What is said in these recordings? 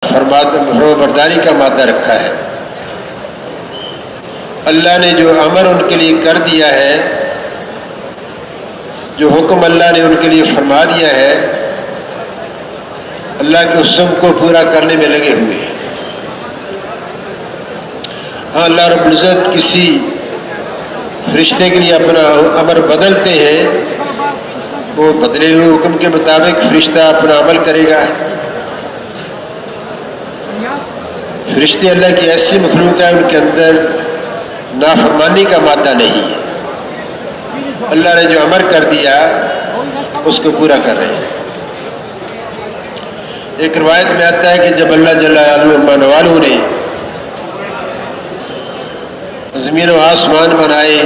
فرمانبرداری کا مادہ رکھا ہے۔ اللہ نے جو امر ان کے لیے کر دیا ہے، جو حکم اللہ نے ان کے لیے فرما دیا ہے، اللہ کے حکم کو پورا کرنے میں لگے ہوئے ہیں۔ ہاں، اللہ رب العزت کسی فرشتے کے لیے اپنا امر بدلتے ہیں، وہ بدلے ہوئے حکم کے مطابق فرشتہ اپنا عمل کرے گا۔ فرشتے اللہ کی ایسی مخلوق ہے، ان کے اندر نافرمانی کا مادہ نہیں ہے۔ اللہ نے جو امر کر دیا اس کو پورا کر رہے ہیں۔ ایک روایت میں آتا ہے کہ جب اللہ جل جلالہ نے زمین و آسمان بنائے،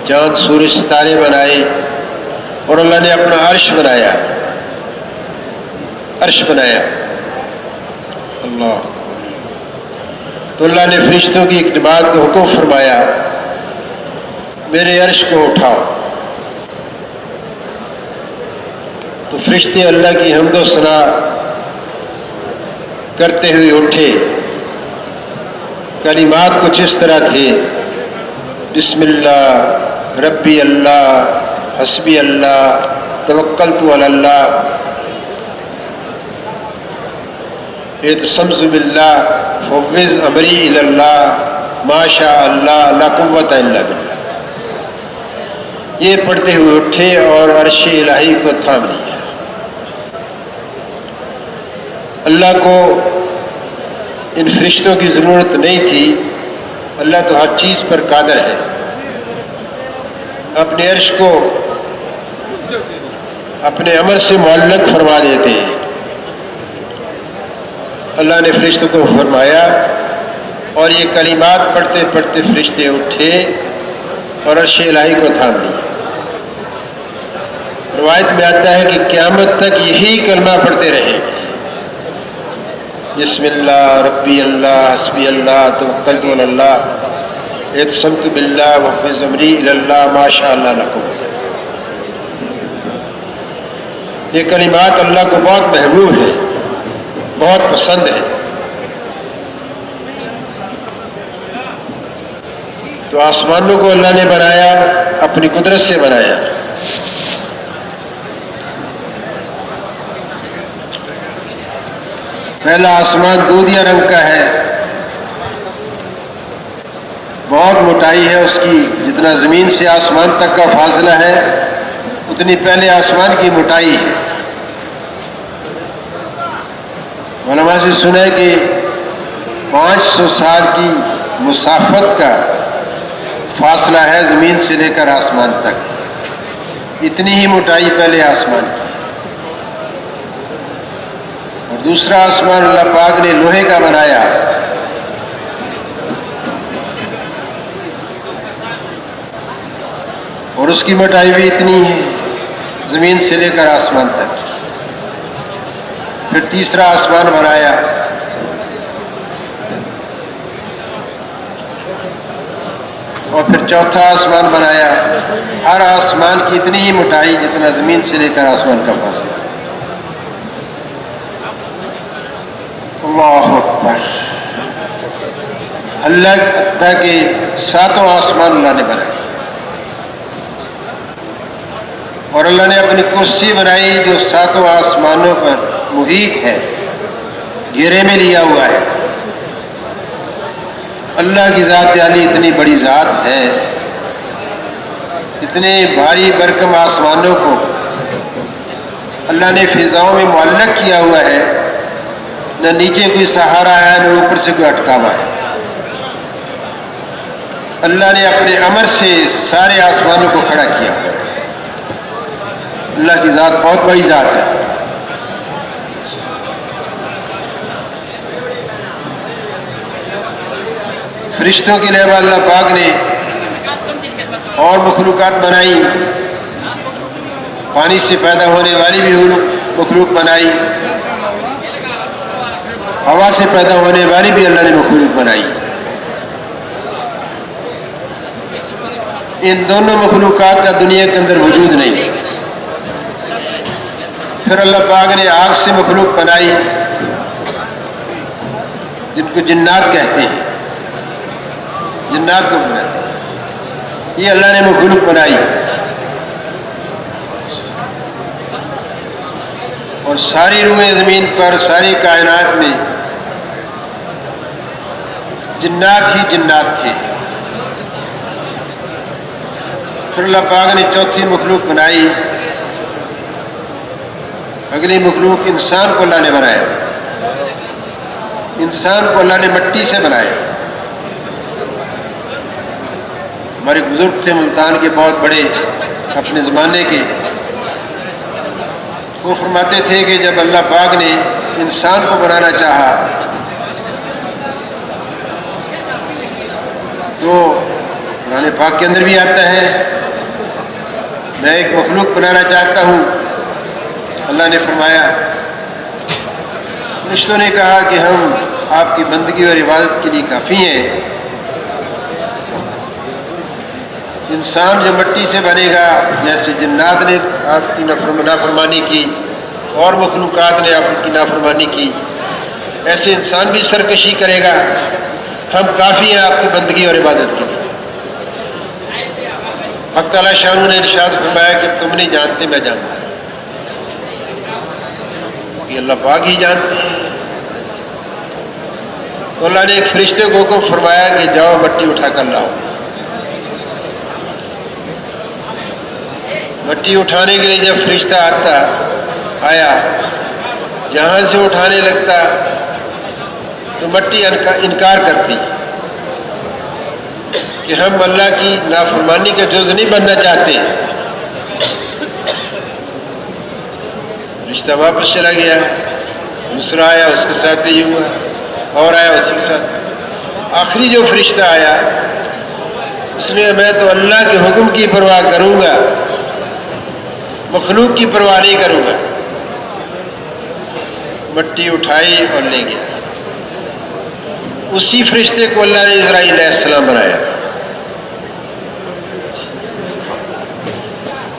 چاند سورج ستارے بنائے، اور اللہ نے اپنا عرش بنایا، اللہ، تو اللہ نے فرشتوں کی ایک جماعت کو حکم فرمایا، میرے عرش کو اٹھاؤ۔ تو فرشتے اللہ کی حمد و ثنا کرتے ہوئے اٹھے۔ کلمات کچھ اس طرح تھے: بسم اللہ، ربی اللہ، حسبی اللہ، توکلت علی اللہ، اعتصمت باللہ، فوض امری الی اللہ، ما شاء اللہ، لا قوت الا باللہ۔ یہ پڑھتے ہوئے اٹھے اور عرش الہی کو تھام لیا۔ اللہ کو ان فرشتوں کی ضرورت نہیں تھی، اللہ تو ہر چیز پر قادر ہے۔ اپنے عرش کو اپنے امر سے معلق فرما دیتے ہیں۔ اللہ نے فرشتوں کو فرمایا، اور یہ کلمات پڑھتے پڑھتے فرشتے اٹھے اور عرش الہی کو تھام لیا۔ روایت میں آتا ہے کہ قیامت تک یہی کلمہ پڑھتے رہے: بسم اللہ، ربی اللہ، حسبی اللہ، توکلت علی اللہ، اعتصمت باللہ، وفوض امری الی اللہ، ما شاء اللہ، لا قوت۔ یہ کلمات اللہ کو بہت محبوب ہے، بہت پسند ہے۔ تو آسمانوں کو اللہ نے بنایا، اپنی قدرت سے بنایا۔ پہلا آسمان دودھیا رنگ کا ہے، بہت موٹائی ہے اس کی، جتنا زمین سے آسمان تک کا فاصلہ ہے اتنی پہلے آسمان کی موٹائی ہے۔ علماء سے سنا ہے کہ 500 سال کی مسافت کا فاصلہ ہے زمین سے لے کر آسمان تک، اتنی ہی موٹائی پہلے آسمان کی۔ اور دوسرا آسمان اللہ پاک نے لوہے کا بنایا، اور اس کی موٹائی بھی اتنی ہے زمین سے لے کر آسمان تک۔ پھر تیسرا آسمان بنایا، اور پھر چوتھا آسمان بنایا۔ ہر آسمان کی اتنی ہی موٹائی جتنا زمین سے لے کر آسمان کا فاصلہ۔ اللہ اکبر! اللہ تھا کہ 7 آسمان اللہ نے بنائے، اور اللہ نے اپنی کرسی بنائی جو 7 آسمانوں پر محیط ہے، گھیرے میں لیا ہوا ہے۔ اللہ کی ذات عالی اتنی بڑی ذات ہے، اتنے بھاری برکم آسمانوں کو اللہ نے فضاؤں میں معلق کیا ہوا ہے، نہ نیچے کوئی سہارا ہے نہ اوپر سے کوئی اٹکاوا ہے۔ اللہ نے اپنے امر سے سارے آسمانوں کو کھڑا کیا ہوا ہے۔ اللہ کی ذات بہت بڑی ذات ہے۔ فرشتوں کے علاوہ اللہ پاک نے اور مخلوقات بنائی، پانی سے پیدا ہونے والی بھی مخلوق بنائی، ہوا سے پیدا ہونے والی بھی اللہ نے مخلوق بنائی۔ ان دونوں مخلوقات کا دنیا کے اندر وجود نہیں۔ پھر اللہ پاک نے آگ سے مخلوق بنائی، جن کو جنات کہتے ہیں، جنات کو بناتے ہیں، یہ اللہ نے مخلوق بنائی، اور ساری روئیں زمین پر، ساری کائنات میں جنات ہی جنات تھے۔ پھر اللہ پاک نے چوتھی مخلوق بنائی، اگلی مخلوق انسان کو اللہ نے بنایا۔ انسان کو اللہ نے مٹی سے بنایا۔ ہمارے بزرگ تھے ملتان کے بہت بڑے اپنے زمانے کے، وہ فرماتے تھے کہ جب اللہ پاک نے انسان کو بنانا چاہا تو قرآن پاک کے اندر بھی آتا ہے، میں ایک مخلوق بنانا چاہتا ہوں۔ اللہ نے فرمایا، فرشتوں نے کہا کہ ہم آپ کی بندگی اور عبادت کے لیے کافی ہیں۔ انسان جو مٹی سے بنے گا، جیسے جنات نے آپ کی نافرمانی کی اور مخلوقات نے آپ کی نافرمانی کی، ایسے انسان بھی سرکشی کرے گا۔ ہم کافی ہیں آپ کی بندگی اور عبادت کے لیے۔ حق تعالیٰ شان نے ارشاد فرمایا کہ تم نہیں جانتے، میں جانتا ہوں، کہ اللہ پاک ہی جانتے ہیں۔ تو اللہ نے ایک فرشتے کو حکم فرمایا کہ جاؤ مٹی اٹھا کر لاؤ۔ مٹی اٹھانے کے لیے جب فرشتہ آیا، جہاں سے اٹھانے لگتا تو مٹی انکار کرتی کہ ہم اللہ کی نافرمانی کا جز نہیں بننا چاہتے۔ فرشتہ واپس چلا گیا، دوسرا آیا، اس کے ساتھ بھی ہوا، اور آیا اسی کے ساتھ۔ آخری جو فرشتہ آیا اس نے میں تو اللہ کے حکم کی پرواہ کروں گا، مخلوق کی پرواہ نہیں کروں گا۔ مٹی اٹھائی اور لے گیا۔ اسی فرشتے کو اللہ نے اسرائیل علیہ السلام بنایا۔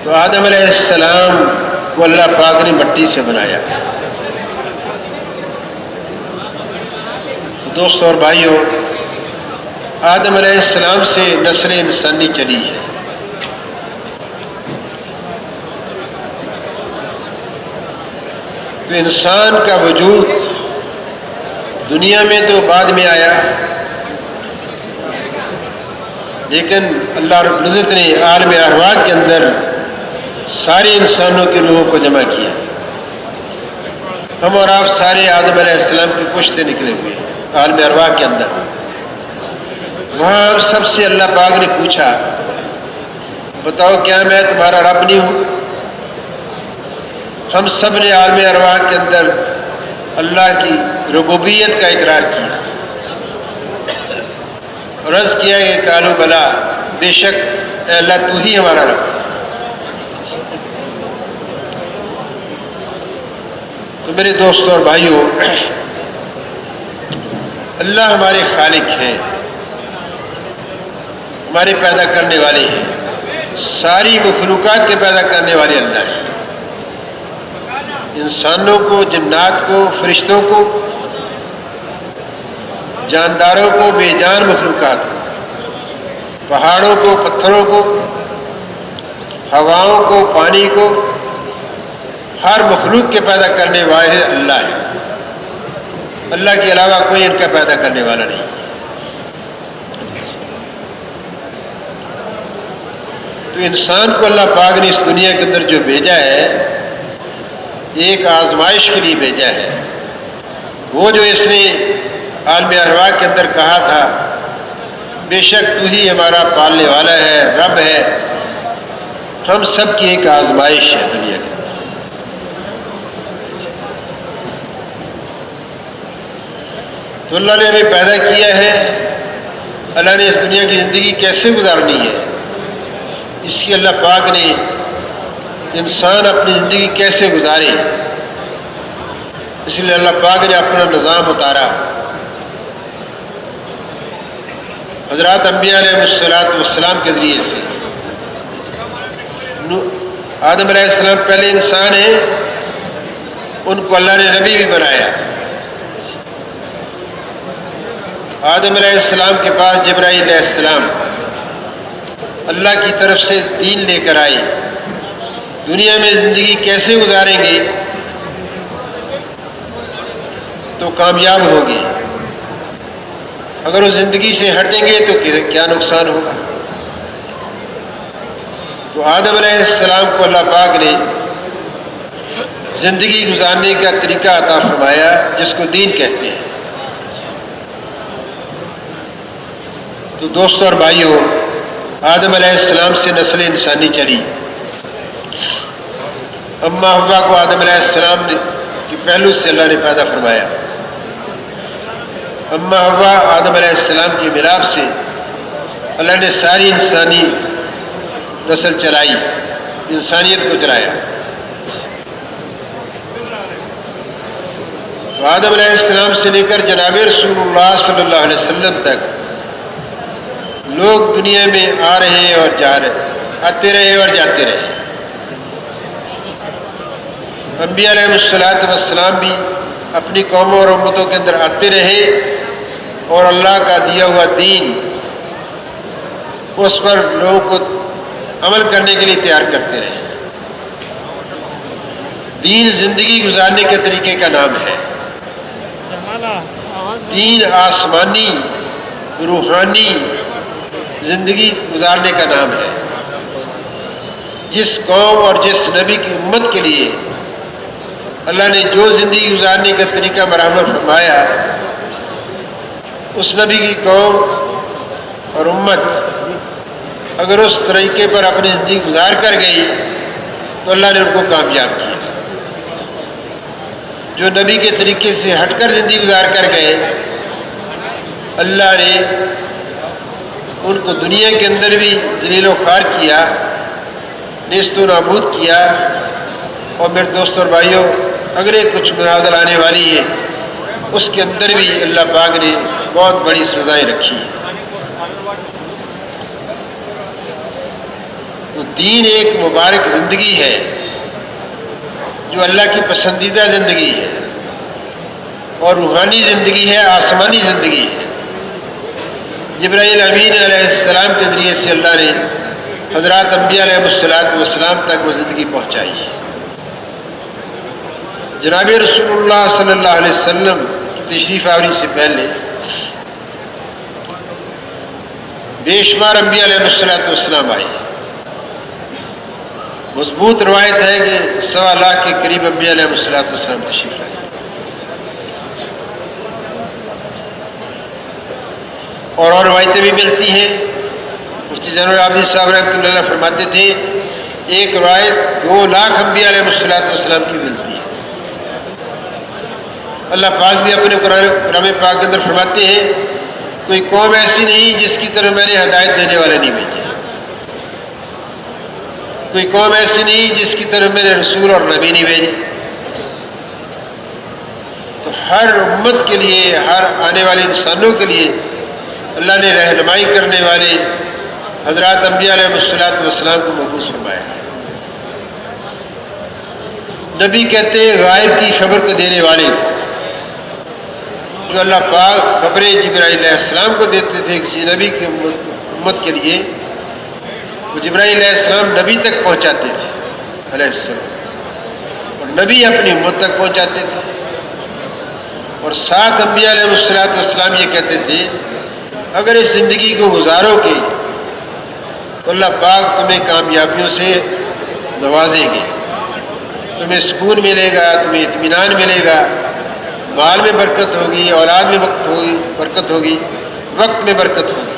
تو آدم علیہ السلام کو اللہ پاک نے مٹی سے بنایا۔ دوستوں اور بھائیوں، آدم علیہ السلام سے نسل انسانی چلی ہے۔ تو انسان کا وجود دنیا میں تو بعد میں آیا، لیکن اللہ رب العزت نے عالم ارواح کے اندر سارے انسانوں کی روحوں کو جمع کیا۔ ہم اور آپ سارے آدم علیہ السلام کی پشت سے نکلے ہوئے ہیں عالم ارواح کے اندر۔ وہاں ہم سب سے اللہ پاک نے پوچھا، بتاؤ کیا میں تمہارا رب نہیں ہوں؟ ہم سب نے عالم ارواح کے اندر اللہ کی ربوبیت کا اقرار کیا اور عرض کیا کہ قالوا بلا، بے شک اے اللہ تو ہی ہمارا رب ہے۔ تو میرے دوستوں اور بھائیوں، اللہ ہمارے خالق ہیں، ہمارے پیدا کرنے والے ہیں، ساری مخلوقات کے پیدا کرنے والے اللہ ہیں۔ انسانوں کو، جنات کو، فرشتوں کو، جانداروں کو، بے جان مخلوقات کو، پہاڑوں کو، پتھروں کو، ہواؤں کو، پانی کو، ہر مخلوق کے پیدا کرنے والے اللہ ہے۔ اللہ کے علاوہ کوئی ان کا پیدا کرنے والا نہیں۔ تو انسان کو اللہ پاک نے اس دنیا کے اندر جو بھیجا ہے، ایک آزمائش کے لیے بھیجا ہے۔ وہ جو اس نے عالم ارواح کے اندر کہا تھا، بے شک تو ہی ہمارا پالنے والا ہے، رب ہے، ہم سب کی ایک آزمائش ہے دنیا کے اندر۔ تو اللہ نے ہمیں پیدا کیا ہے، اللہ نے اس دنیا کی زندگی کیسے گزارنی ہے، اس کی اللہ پاک نے انسان اپنی زندگی کیسے گزارے، اس لیے اللہ پاک نے اپنا نظام اتارا۔ حضرات انبیاء علیہ السلام کے ذریعے سے، آدم علیہ السلام پہلے انسان ہیں، ان کو اللہ نے نبی بھی بنایا۔ آدم علیہ السلام کے پاس جبرائیل علیہ السلام اللہ کی طرف سے دین لے کر آئے. دنیا میں زندگی کیسے گزاریں گے تو کامیاب ہوں گے، اگر اس زندگی سے ہٹیں گے تو کیا نقصان ہوگا. تو آدم علیہ السلام کو اللہ پاک نے زندگی گزارنے کا طریقہ عطا فرمایا جس کو دین کہتے ہیں. تو دوستوں اور بھائیوں، آدم علیہ السلام سے نسل انسانی چلی. اماں حوا کو آدم علیہ السلام کے پہلو سے اللہ نے پیدا فرمایا. اماں حوا آدم علیہ السلام کے ملاپ سے اللہ نے ساری انسانی نسل چلائی، انسانیت کو چلایا. تو آدم علیہ السلام سے لے کر جناب رسول اللہ صلی اللہ علیہ وسلم تک لوگ دنیا میں آ رہے اور جا رہے، آتے رہے اور جاتے رہے. انبیاء علیہ السلام بھی اپنی قوموں اور امتوں کے اندر آتے رہے اور اللہ کا دیا ہوا دین اس پر لوگوں کو عمل کرنے کے لیے تیار کرتے رہے. دین زندگی گزارنے کے طریقے کا نام ہے. دین آسمانی روحانی زندگی گزارنے کا نام ہے. جس قوم اور جس نبی کی امت کے لیے اللہ نے جو زندگی گزارنے کا طریقہ مرحمت فرمایا، اس نبی کی قوم اور امت اگر اس طریقے پر اپنی زندگی گزار کر گئی تو اللہ نے ان کو کامیاب کیا. جو نبی کے طریقے سے ہٹ کر زندگی گزار کر گئے، اللہ نے ان کو دنیا کے اندر بھی ذلیل و خوار کیا، نیست و نابود کیا. اور میرے دوستوں اور بھائیوں، اگلے کچھ منازل آنے والی ہے، اس کے اندر بھی اللہ پاک نے بہت بڑی سزائیں رکھی ہیں. تو دین ایک مبارک زندگی ہے جو اللہ کی پسندیدہ زندگی ہے، اور روحانی زندگی ہے، آسمانی زندگی ہے. جبرائیل امین علیہ السلام کے ذریعے سے اللہ نے حضرات انبیاء علیہ السلام تک وہ زندگی پہنچائی. جناب رسول اللہ صلی اللہ علیہ وسلم کی تشریف آوری سے پہلے بے شمار انبیاء علیہ السلام آئے. مضبوط روایت ہے کہ 1.25 لاکھ کے قریب انبیاء علیہ السلام تشریف لائے. اور روایتیں بھی ملتی ہیں. مفتی زین العابدین صاحب رحمۃ اللہ علیہ فرماتے تھے ایک روایت 2 لاکھ انبیاء علیہ السلام کی ملتی ہے. اللہ پاک بھی اپنے قرآن پاک کے اندر فرماتے ہیں کوئی قوم ایسی نہیں جس کی طرف میں نے ہدایت دینے والے نہیں بھیجے، کوئی قوم ایسی نہیں جس کی طرف میں نے رسول اور نبی نہیں بھیجے. تو ہر امت کے لیے، ہر آنے والے انسانوں کے لیے اللہ نے رہنمائی کرنے والے حضرات انبیاء علیہ السلام کو مبعوث فرمایا. نبی کہتے ہیں غائب کی خبر کو دینے والے کو. جو اللہ پاک خبریں جبرائیل علیہ السلام کو دیتے تھے کسی نبی کی امت کے لیے، وہ جبرائیل علیہ السلام نبی تک پہنچاتے تھے علیہ السلام، اور نبی اپنی امت تک پہنچاتے تھے. اور 7 انبیاء علیہ السلام یہ کہتے تھے اگر اس زندگی کو گزارو گے تو اللہ پاک تمہیں کامیابیوں سے نوازیں گے، تمہیں سکون ملے گا، تمہیں اطمینان ملے گا، مال میں برکت ہوگی، اولاد میں برکت ہوگی، وقت میں برکت ہوگی،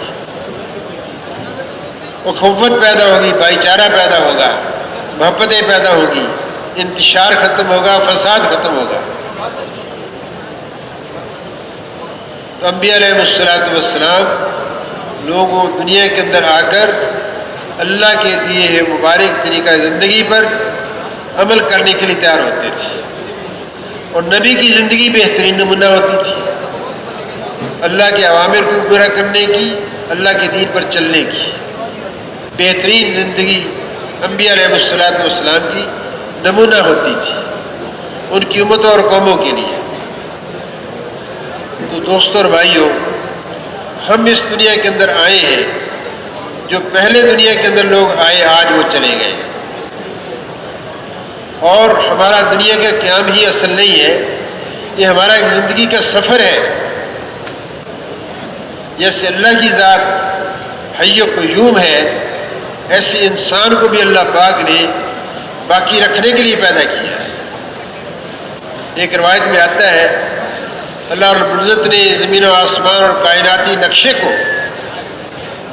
اخوت پیدا ہوگی، بھائی چارہ پیدا ہوگا، محبتیں پیدا ہوگی، انتشار ختم ہوگا، فساد ختم ہوگا. تو انبیاء علیہ السلام لوگوں دنیا کے اندر آ کر اللہ کے دیے ہوئے مبارک طریقہ زندگی پر عمل کرنے کے لیے تیار ہوتے تھے. اور نبی کی زندگی بہترین نمونہ ہوتی تھی اللہ کے اوامر کو پورا کرنے کی، اللہ کے دین پر چلنے کی. بہترین زندگی انبیاء علیہ السلام کی نمونہ ہوتی تھی ان کی امتوں اور قوموں کے لیے. تو دوستوں اور بھائیوں، ہم اس دنیا کے اندر آئے ہیں، جو پہلے دنیا کے اندر لوگ آئے آج وہ چلے گئے، اور ہمارا دنیا کا قیام ہی اصل نہیں ہے، یہ ہمارا ایک زندگی کا سفر ہے۔ جیسے اللہ کی ذات حی و قیوم ہے، ایسے انسان کو بھی اللہ پاک نے باقی رکھنے کے لیے پیدا کیا ہے۔ ایک روایت میں آتا ہے اللہ رب العزت نے زمین و آسمان اور کائناتی نقشے کو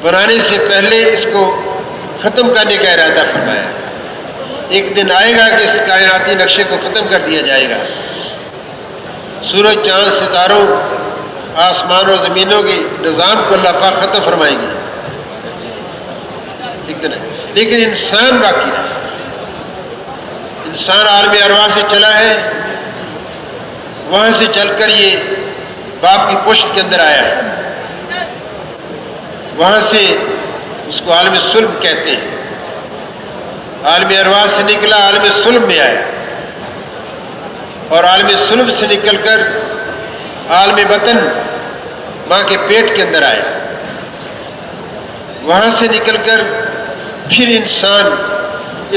بنانے سے پہلے اس کو ختم کرنے کا ارادہ فرمایا۔ ایک دن آئے گا کہ اس کائناتی نقشے کو ختم کر دیا جائے گا، سورج چاند ستاروں آسمان اور زمینوں کے نظام کو اللہ پاک ختم فرمائیں گے، لیکن انسان باقی رہا۔ انسان عالم ارواح سے چلا ہے، وہاں سے چل کر یہ باپ کی پشت کے اندر آیا ہے، وہاں سے اس کو عالم صلب کہتے ہیں۔ عالم ارواح سے نکلا عالم صلب میں آیا، اور عالم صلب سے نکل کر عالم بطن ماں کے پیٹ کے اندر آیا، وہاں سے نکل کر پھر انسان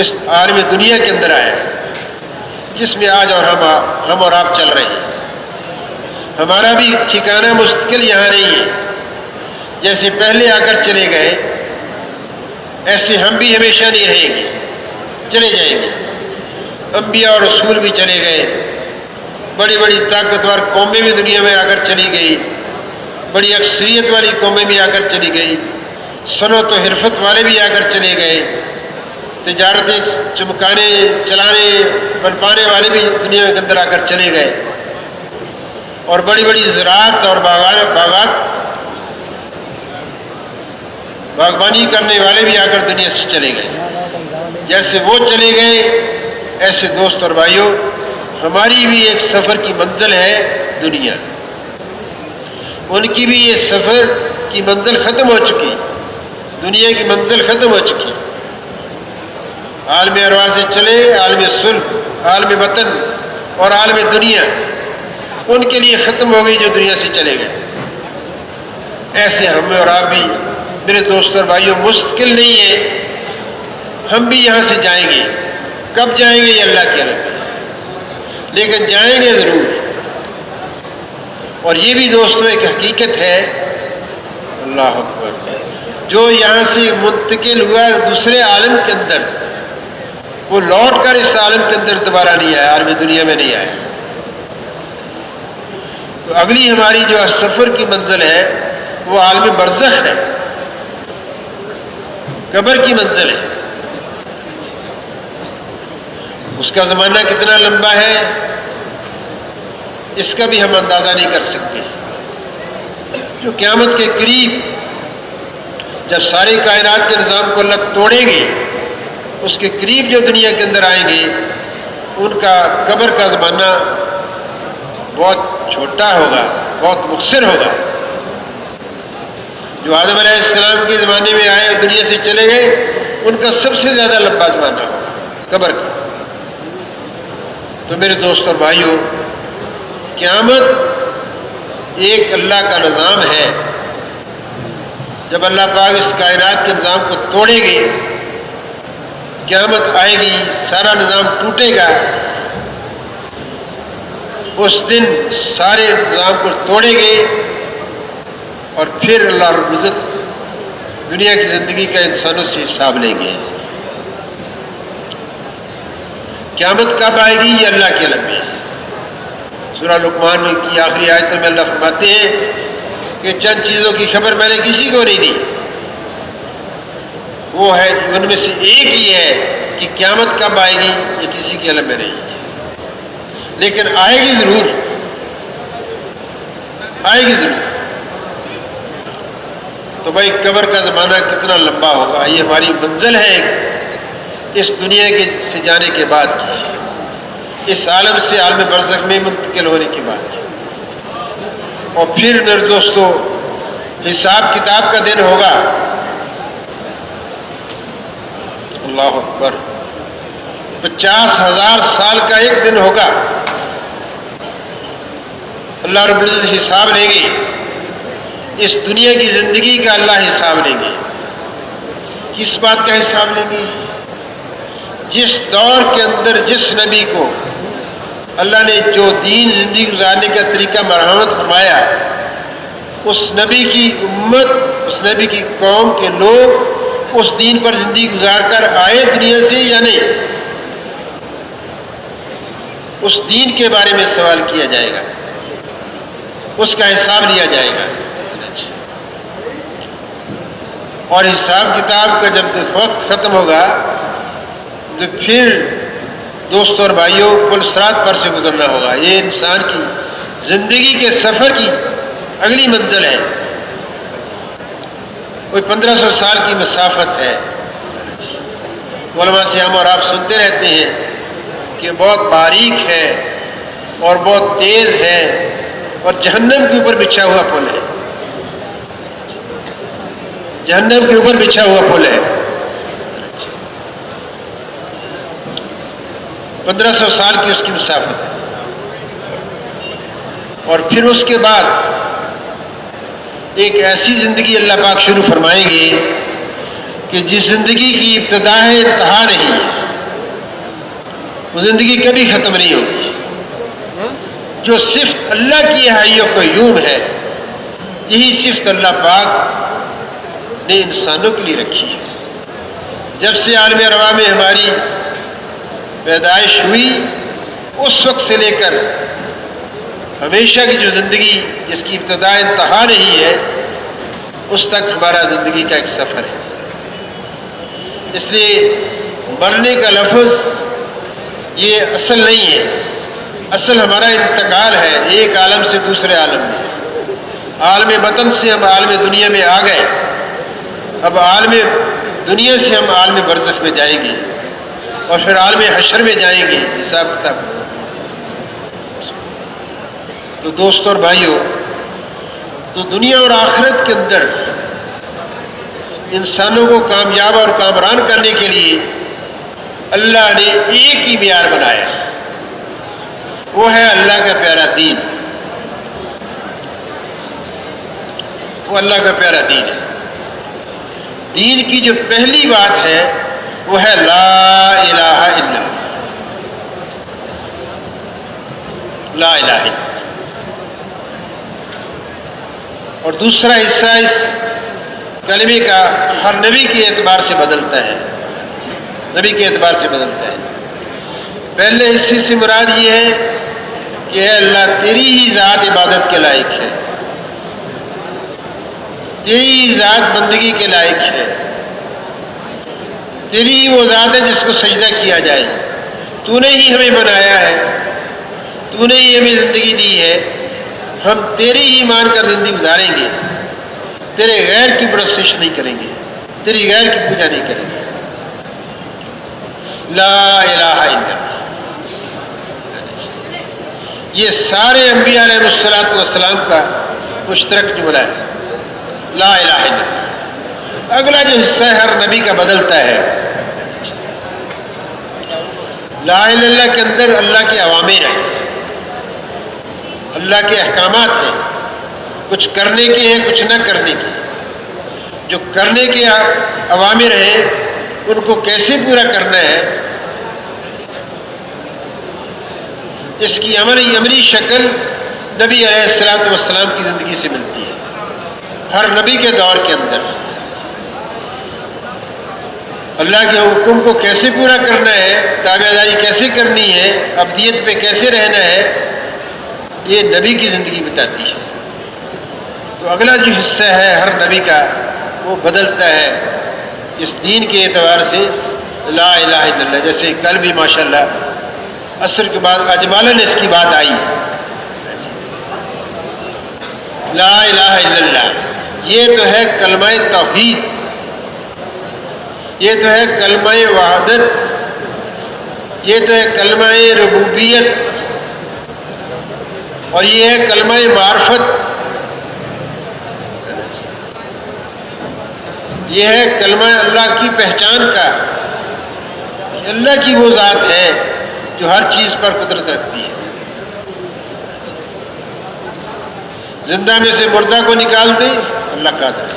اس عالم دنیا کے اندر آیا، جس میں آج اور ہم اور آپ چل رہے ہیں۔ ہمارا بھی ٹھکانہ مستقل یہاں نہیں ہے، جیسے پہلے آ کر چلے گئے ایسے ہم بھی ہمیشہ نہیں رہیں گے، چلے جائیں گے۔ انبیاء اور رسول بھی چلے گئے، بڑی بڑی طاقتور قومیں بھی دنیا میں آ کر چلی گئی، بڑی اکثریت والی قومیں بھی آ کر چلی گئی، صنعت و حرفت والے بھی آ کر چلے گئے، تجارتیں چمکانے چلانے بنپانے والے بھی دنیا کے اندر آ کر چلے گئے، اور بڑی بڑی زراعت اور باغبانی کرنے والے بھی آ کر دنیا سے چلے گئے۔ جیسے وہ چلے گئے ایسے دوست اور بھائیوں ہماری بھی ایک سفر کی منزل ہے دنیا، ان کی بھی یہ سفر کی منزل ختم ہو چکی، دنیا کی منزل ختم ہو چکی۔ عالم ارواح سے چلے عالم صلب، عالم بطن اور عالم دنیا ان کے لیے ختم ہو گئی جو دنیا سے چلے گئے۔ ایسے ہم اور آپ بھی میرے دوست اور بھائیوں مستقل نہیں ہیں، ہم بھی یہاں سے جائیں گے۔ کب جائیں گے یہ اللہ کے علم ہے، لیکن جائیں گے ضرور۔ اور یہ بھی دوستوں ایک حقیقت ہے، اللہ اکبر، جو یہاں سے منتقل ہوا دوسرے عالم کے اندر، وہ لوٹ کر اس عالم کے اندر دوبارہ نہیں آیا، عالم دنیا میں نہیں آیا۔ تو اگلی ہماری جو سفر کی منزل ہے وہ عالم برزخ ہے، قبر کی منزل ہے۔ اس کا زمانہ کتنا لمبا ہے اس کا بھی ہم اندازہ نہیں کر سکتے۔ جو قیامت کے قریب جب ساری کائنات کے نظام کو اللہ توڑیں گے، اس کے قریب جو دنیا کے اندر آئیں گے ان کا قبر کا زمانہ بہت چھوٹا ہوگا، بہت مختصر ہوگا۔ جو آدم علیہ السلام کے زمانے میں آئے دنیا سے چلے گئے ان کا سب سے زیادہ لمبا زمانہ ہوگا قبر کا۔ تو میرے دوست اور بھائیوں، قیامت ایک اللہ کا نظام ہے۔ جب اللہ پاک اس کائنات کے نظام کو توڑے گے، قیامت آئے گی، سارا نظام ٹوٹے گا، اس دن سارے نظام کو توڑیں گے اور پھر اللہ رب العزت دنیا کی زندگی کا انسانوں سے حساب لیں گے۔ قیامت کب آئے گی یہ اللہ کے علم میں۔ سورہ لقمان کی آخری آیتوں میں اللہ فرماتے ہیں کہ چند چیزوں کی خبر میں نے کسی کو نہیں دی، وہ ہے ان میں سے ایک ہی ہے کہ قیامت کب آئے گی یہ کسی کے علم میں نہیں ہے، لیکن آئے گی ضرور، آئے گی ضرور۔ تو بھائی قبر کا زمانہ کتنا لمبا ہوگا، یہ ہماری منزل ہے اس دنیا کے سے جانے کے بعد کی، اس عالم سے عالم برزخ میں منتقل ہونے کے بعد کی۔ اور پھر میرے دوستو حساب کتاب کا دن ہوگا، اللہ اکبر، 50,000 سال کا ایک دن ہوگا۔ اللہ رب العزت حساب لیں گے اس دنیا کی زندگی کا اللہ حساب لیں گے۔ کس بات کا حساب لیں گے؟ جس دور کے اندر جس نبی کو اللہ نے جو دین زندگی گزارنے کا طریقہ مرحمت فرمایا، اس نبی کی امت، اس نبی کی قوم کے لوگ اس دین پر زندگی گزار کر آئے دنیا سے یا نہیں، اس دین کے بارے میں سوال کیا جائے گا، اس کا حساب لیا جائے گا۔ اور حساب کتاب کا جب وقت ختم ہوگا تو پھر دوستوں اور بھائیوں پل صراط پر سے گزرنا ہوگا۔ یہ انسان کی زندگی کے سفر کی اگلی منزل ہے، کوئی 1500 سال کی مسافت ہے۔ علماء سے ہم اور آپ سنتے رہتے ہیں کہ بہت باریک ہے اور بہت تیز ہے اور جہنم کے اوپر بچھا ہوا پل ہے، جہنم کے اوپر بچھا ہوا پل ہے۔ 1500 سال کی اس کی مسافت ہے، اور پھر اس کے بعد ایک ایسی زندگی اللہ پاک شروع فرمائیں گے کہ جس زندگی کی ابتدا ہے انتہا نہیں ہے، وہ زندگی کبھی ختم نہیں ہوگی، جو صفت اللہ کی حی و قیوم ہے، یہی صفت اللہ پاک نے انسانوں کے لیے رکھی ہے۔ جب سے عالم ارواح میں ہماری پیدائش ہوئی، اس وقت سے لے کر ہمیشہ کی جو زندگی جس کی ابتدا انتہا نہیں ہے، اس تک ہمارا زندگی کا ایک سفر ہے۔ اس لیے مرنے کا لفظ یہ اصل نہیں ہے، اصل ہمارا انتقال ہے ایک عالم سے دوسرے عالم میں۔ عالم وطن سے ہم عالم دنیا میں آ گئے، اب عالم دنیا سے ہم عالم برزخ میں جائیں گے اور پھر عالم حشر میں جائیں گے حساب کتاب۔ تو دوستوں اور بھائیوں، تو دنیا اور آخرت کے اندر انسانوں کو کامیاب اور کامران کرنے کے لیے اللہ نے ایک ہی معیار بنایا، وہ ہے اللہ کا پیارا دین، وہ اللہ کا پیارا دین ہے۔ دین کی جو پہلی بات ہے وہ ہے لا الہ الا اللہ، لا الہ الا اللہ۔ اور دوسرا حصہ اس کلمے کا ہر نبی کے اعتبار سے بدلتا ہے، نبی کے اعتبار سے بدلتا ہے۔ پہلے حصے سے مراد یہ ہے کہ اے اللہ تیری ہی ذات عبادت کے لائق ہے، تیری ہی ذات بندگی کے لائق ہے، تیری ہی وہ ذات ہے جس کو سجدہ کیا جائے، تو نے ہی ہمیں بنایا ہے، تو نے ہی ہمیں زندگی دی ہے، ہم تیری ہی مان کر زندگی گزاریں گے، تیرے غیر کی پرستش نہیں کریں گے، تیری غیر کی پوجا نہیں کریں گے۔ لا الہ الا اللہ، یہ سارے انبیاء علیہ الصلوۃ والسلام کا مشترک جملہ ہے، لا الہ الا اللہ۔ اگلا جو حصہ ہے ہر نبی کا بدلتا ہے۔ لا الہ الا اللہ کے اندر اللہ کے اوامر ہیں، اللہ کے احکامات ہیں، کچھ کرنے کے ہیں کچھ نہ کرنے کے۔ جو کرنے کے اوامر ہیں ان کو کیسے پورا کرنا ہے، اس کی عملی شکل نبی علیہ الصلوۃ والسلام کی زندگی سے ملتی ہے۔ ہر نبی کے دور کے اندر اللہ کے حکم کو کیسے پورا کرنا ہے، تابع داری کیسے کرنی ہے، عبدیت پہ کیسے رہنا ہے، یہ نبی کی زندگی بتاتی ہے۔ تو اگلا جو حصہ ہے ہر نبی کا وہ بدلتا ہے اس دین کے اعتبار سے، لا الہ الا اللہ۔ جیسے کل بھی ماشاءاللہ عصر کے بعد اجمالاً اس کی بات آئی، لا الہ الا اللہ، یہ تو ہے کلمہ توحید، یہ تو ہے کلمہ وحدت، یہ تو ہے کلمہ ربوبیت، اور یہ ہے کلمہ معرفت، یہ ہے کلمہ اللہ کی پہچان کا، کہ اللہ کی وہ ذات ہے جو ہر چیز پر قدرت رکھتی ہے۔ زندہ میں سے مردہ کو نکال دے اللہ قادر ہے،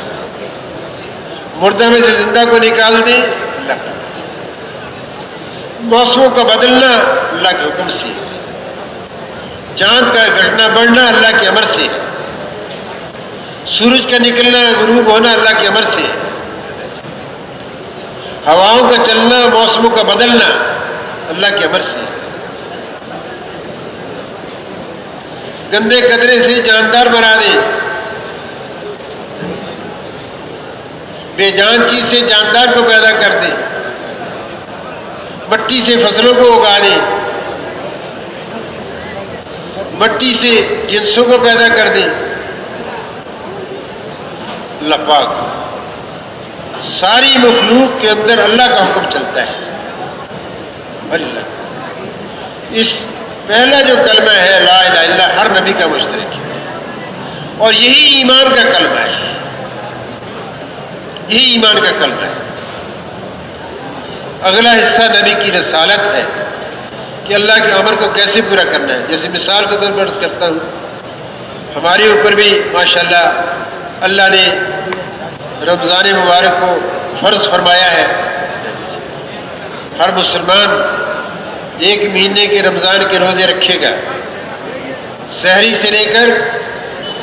مردہ میں سے زندہ کو نکال دے اللہ قادر ہے، موسموں کا بدلنا اللہ کے حکم سے ہے، چاند کا گھٹنا بڑھنا اللہ کے امر سے ہے، سورج کا نکلنا غروب ہونا اللہ کے امر سے ہے، ہواؤں کا چلنا موسموں کا بدلنا اللہ کے امر سے ہے، گندے قطرے سے جاندار بنا دے، بے جان چیز سے جاندار کو پیدا کر دے، مٹی سے فصلوں کو اگا دے، مٹی سے جنسوں کو پیدا کر دے، اللہ پاک ساری مخلوق کے اندر اللہ کا حکم چلتا ہے۔ اللہ اس پہلا جو کلمہ ہے لا الہ الا اللہ ہر نبی کا مشترک ہے، اور یہی ایمان کا کلمہ ہے، یہی ایمان کا کلمہ ہے۔ اگلا حصہ نبی کی رسالت ہے کہ اللہ کے امر کو کیسے پورا کرنا ہے۔ جیسے مثال کے طور پر عرض کرتا ہوں، ہمارے اوپر بھی ماشاءاللہ اللہ نے رمضان مبارک کو فرض فرمایا ہے، ہر مسلمان 1 مہینے کے رمضان کے روزے رکھے گا، سحری سے لے کر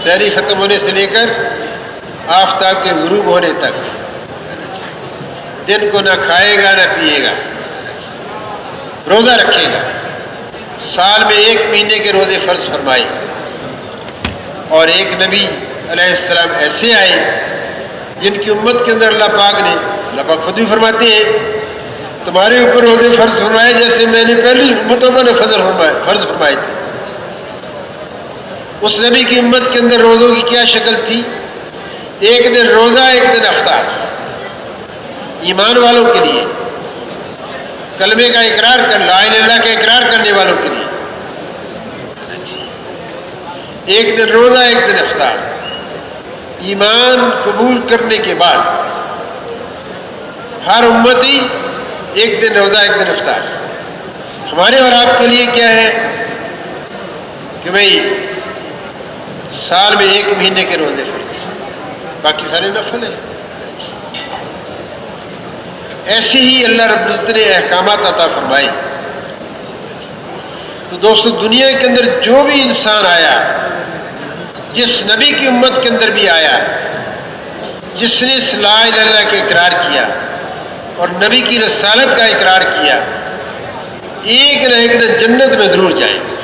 سحری ختم ہونے سے لے کر آفتاب کے غروب ہونے تک، دن کو نہ کھائے گا نہ پیے گا، روزہ رکھے گا۔ سال میں 1 مہینے کے روزے فرض فرمائے، اور ایک نبی علیہ السلام ایسے آئے جن کی امت کے اندر اللہ پاک خود بھی فرماتے ہیں تمہارے اوپر روزے فرض فرمائے جیسے میں نے پہلی امتوں پر فرض فرمائے تھے۔ اس نبی کی امت کے اندر روزوں کی کیا شکل تھی؟ 1 دن روزہ 1 دن افطار، ایمان والوں کے لیے، کلمے کا اقرار کر لا الہ الا اللہ کا اقرار کرنے والوں کے لیے 1 دن روزہ 1 دن افطار۔ ایمان قبول کرنے کے بعد ہر امتی 1 دن روزہ 1 دن افطار۔ ہمارے اور آپ کے لیے کیا ہے کہ بھئی سال میں 1 مہینے کے روزے فرض، باقی سارے نفل ہیں۔ ایسے ہی اللہ رب العزت نے احکامات عطا فرمائے۔ تو دوستو دنیا کے اندر جو بھی انسان آیا، جس نبی کی امت کے اندر بھی آیا، جس نے لا الہ الا اللہ کا اقرار کیا اور نبی کی رسالت کا اقرار کیا، ایک نہ ایک دن جنت میں ضرور جائے گا۔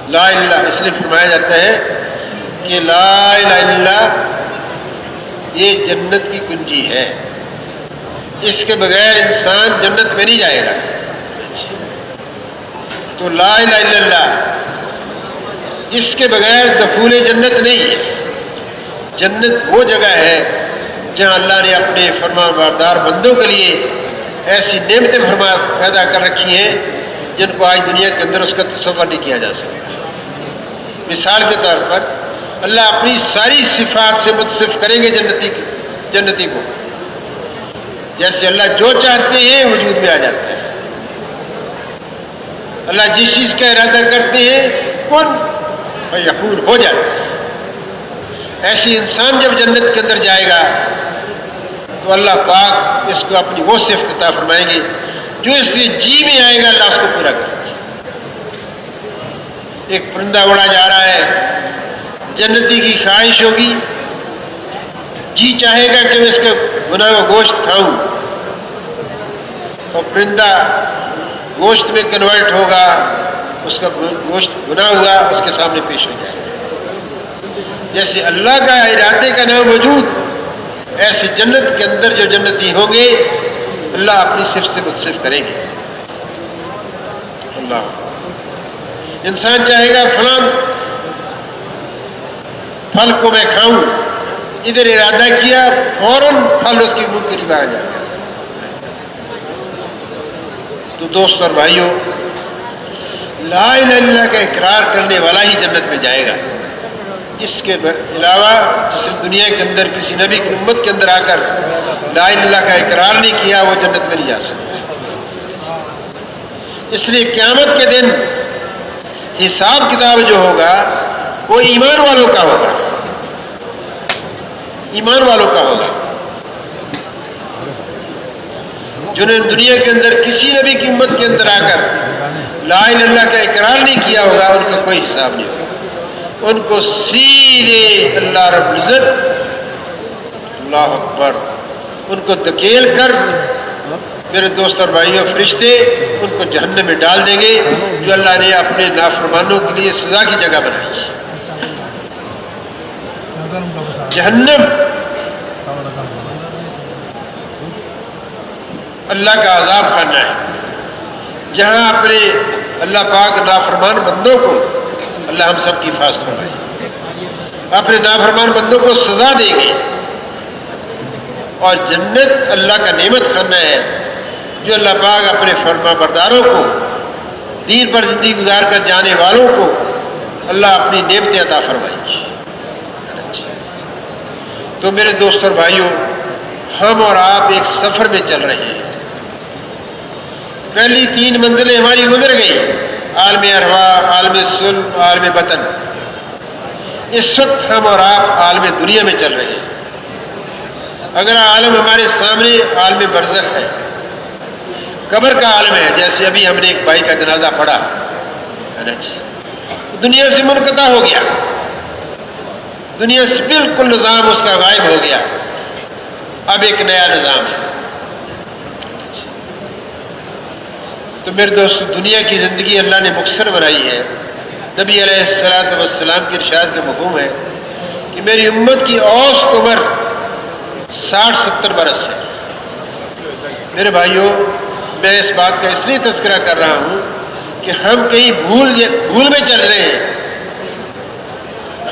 لا الہ الا اللہ اس لیے فرمایا جاتا ہے کہ لا الہ الا اللہ یہ جنت کی کنجی ہے، اس کے بغیر انسان جنت میں نہیں جائے گا۔ تو لا الہ الا اللہ اس کے بغیر دخول جنت نہیں ہے۔ جنت وہ جگہ ہے جہاں اللہ نے اپنے فرما بردار بندوں کے لیے ایسی نعمتیں پیدا کر رکھی ہیں جن کو آج دنیا کے اندر اس کا تصور نہیں کیا جا سکتا۔ مثال کے طور پر اللہ اپنی ساری صفات سے متصف کریں گے جنتی کو، جیسے اللہ جو چاہتے ہیں وجود میں آ جاتا ہے۔ اللہ جس چیز کا ارادہ کرتے ہیں کن فیکون ہو جاتا ہے۔ ایسی انسان جب جنت کے اندر جائے گا تو اللہ پاک اس کو اپنی وہ صفت عطا فرمائیں گے جو اس کے جی میں آئے گا، اللہ اس کو پورا کرے گا۔ ایک پرندہ اڑا جا رہا ہے، جنتی کی خواہش ہوگی، جی چاہے گا کہ میں اس کا بنا ہوا گوشت کھاؤں، اور پرندہ گوشت میں کنورٹ ہوگا، اس کا گوشت بنا ہوا اس کے سامنے پیش ہو جائے گا۔ جیسے اللہ کا ارادے کا نام موجود، ایسے جنت کے اندر جو جنتی ہوں گے اللہ اپنی صفت سے متصف کریں گے۔ اللہ انسان چاہے گا فلاں پھل کو میں کھاؤں، ادھر ارادہ کیا فوراً پھل اس کی منہ کے قریب آ جائے گا۔ تو دوست اور بھائیوں، لا الہ الا اللہ کا اقرار کرنے والا ہی جنت میں جائے گا۔ اس کے علاوہ جس نے دنیا کے اندر کسی نبی کی امت کے اندر آ کر لا الہ الا اللہ کا اقرار نہیں کیا وہ جنت میں نہیں جا سکتا۔ اس لیے قیامت کے دن حساب کتاب جو ہوگا وہ ایمان والوں کا ہوگا، ایمان والوں کا ہوگا، جنہوں نے دنیا کے اندر کسی نبی کی امت کے اندر آ کر لا الہ الا اللہ کا اقرار نہیں کیا ہوگا، ان کا کوئی حساب نہیں ہوگا، ان کو سیدھے اللہ رب العزت، اللہ اکبر، ان کو دھکیل کر میرے دوست اور بھائیوں فرشتے ان کو جہنم میں ڈال دیں گے، جو اللہ نے اپنے نافرمانوں کے لیے سزا کی جگہ بنائی ہے۔ جہنم اللہ کا عذاب خانہ ہے، جہاں اپنے اللہ پاک نافرمان بندوں کو، اللہ ہم سب کی حفاظت فرمائے، اپنے نافرمان بندوں کو سزا دیں گے، اور جنت اللہ کا نعمت خانہ ہے، جو اللہ پاک اپنے فرما برداروں کو، دین پر زندگی گزار کر جانے والوں کو اللہ اپنی نعمتیں عطا فرمائے گی۔ تو میرے دوست اور بھائیوں، ہم اور آپ ایک سفر میں چل رہے ہیں۔ پہلی 3 منزلیں ہماری گزر گئی، عالم ارواح، عالم صلب، عالم بطن۔ اس وقت ہم اور آپ عالم دنیا میں چل رہے ہیں۔ اگر عالم ہمارے سامنے عالم برزخ ہے، قبر کا عالم ہے، جیسے ابھی ہم نے ایک بھائی کا جنازہ پڑھا، دنیا سے منقطع ہو گیا، دنیا سے بالکل نظام اس کا غائب ہو گیا، اب ایک نیا نظام ہے۔ تو میرے دوست، دنیا کی زندگی اللہ نے مختصر بنائی ہے۔ نبی علیہ الصلوۃ والسلام کی ارشاد کا مفہوم ہے کہ میری امت کی اوسط عمر 60-70 برس ہے۔ میرے بھائیوں، میں اس بات کا اس لیے تذکرہ کر رہا ہوں کہ ہم کہیں بھول میں چل رہے ہیں۔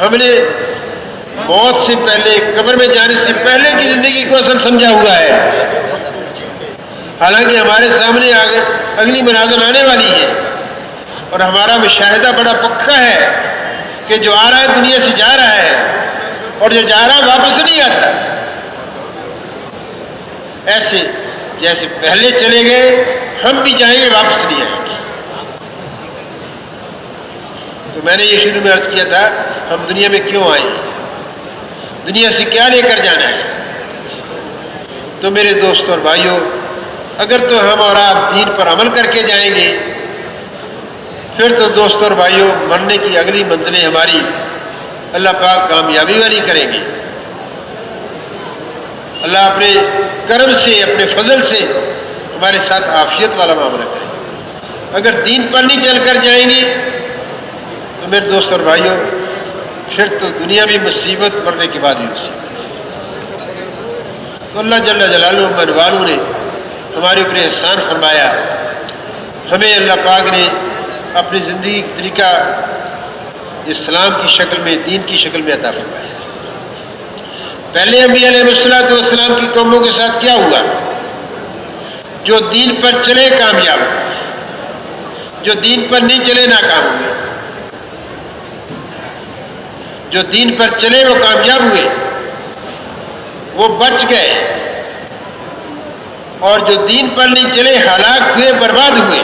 ہم نے موت سے پہلے، قبر میں جانے سے پہلے کی زندگی کو اصل سمجھا ہوا ہے، حالانکہ ہمارے سامنے اگلی منازل آنے والی ہے، اور ہمارا مشاہدہ بڑا پکا ہے کہ جو آ رہا ہے دنیا سے جا رہا ہے، اور جو جا رہا ہے واپس نہیں آتا۔ ایسے جیسے پہلے چلے گئے، ہم بھی جائیں گے، واپس نہیں آئیں گے۔ تو میں نے یہ شروع میں عرض کیا تھا، ہم دنیا میں کیوں آئے ہیں، دنیا سے کیا لے کر جانا ہے۔ تو میرے دوستوں اور بھائیوں، اگر تو ہم اور آپ دین پر عمل کر کے جائیں گے، پھر تو دوستوں اور بھائیوں، مرنے کی اگلی منزلیں ہماری اللہ پاک کامیابی والی کریں گے۔ اللہ اپنے کرم سے، اپنے فضل سے ہمارے ساتھ عافیت والا معاملہ کرے گا۔ اگر دین پر نہیں چل کر جائیں گے تو میرے دوست اور بھائیوں، پھر تو دنیا بھی مصیبت، مرنے کے بعد بھی مصیبت۔ تو اللہ جل جلالہ من والو نے ہمارے اوپر احسان فرمایا، ہمیں اللہ پاک نے اپنی زندگی کا طریقہ اسلام کی شکل میں، دین کی شکل میں عطا فرمایا۔ پہلے انبیاء علیہ السلام کی قوموں کے ساتھ کیا ہوا؟ جو دین پر چلے کامیاب ہوئے، جو دین پر نہیں چلے ناکام ہوئے۔ جو دین پر چلے وہ کامیاب ہوئے، وہ بچ گئے، اور جو دین پر نہیں چلے ہلاک ہوئے، برباد ہوئے۔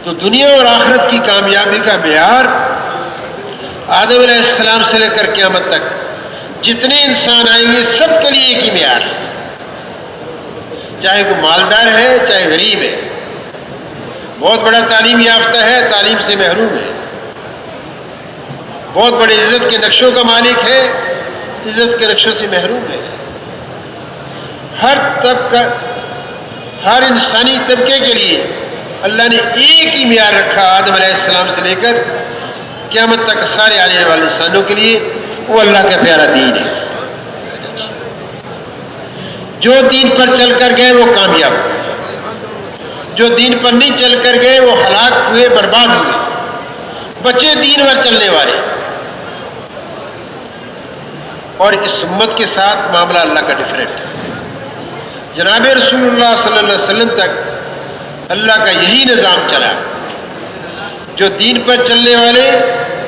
تو دنیا اور آخرت کی کامیابی کا معیار آدم علیہ السلام سے لے کر قیامت تک جتنے انسان آئیں گے، سب کے لیے ایک ہی معیار ہے، چاہے کوئی مالدار ہے، چاہے غریب ہے، بہت بڑا تعلیم یافتہ ہے، تعلیم سے محروم ہے، بہت بڑے عزت کے نقشوں کا مالک ہے، عزت کے نقشوں سے محروم ہے۔ ہر طبقہ، ہر انسانی طبقے کے لیے اللہ نے ایک ہی معیار رکھا، آدم علیہ السلام سے لے کر قیامت تک سارے آنے والے انسانوں کے لیے، وہ اللہ کا پیارا دین ہے۔ جو دین پر چل کر گئے وہ کامیاب ہوئے، جو دین پر نہیں چل کر گئے وہ ہلاک ہوئے، برباد ہوئے۔ بچے دین پر چلنے والے، اور اس امت کے ساتھ معاملہ اللہ کا ڈیفرنٹ ہے۔ جناب رسول اللہ صلی اللہ علیہ وسلم تک اللہ کا یہی نظام چلا، جو دین پر چلنے والے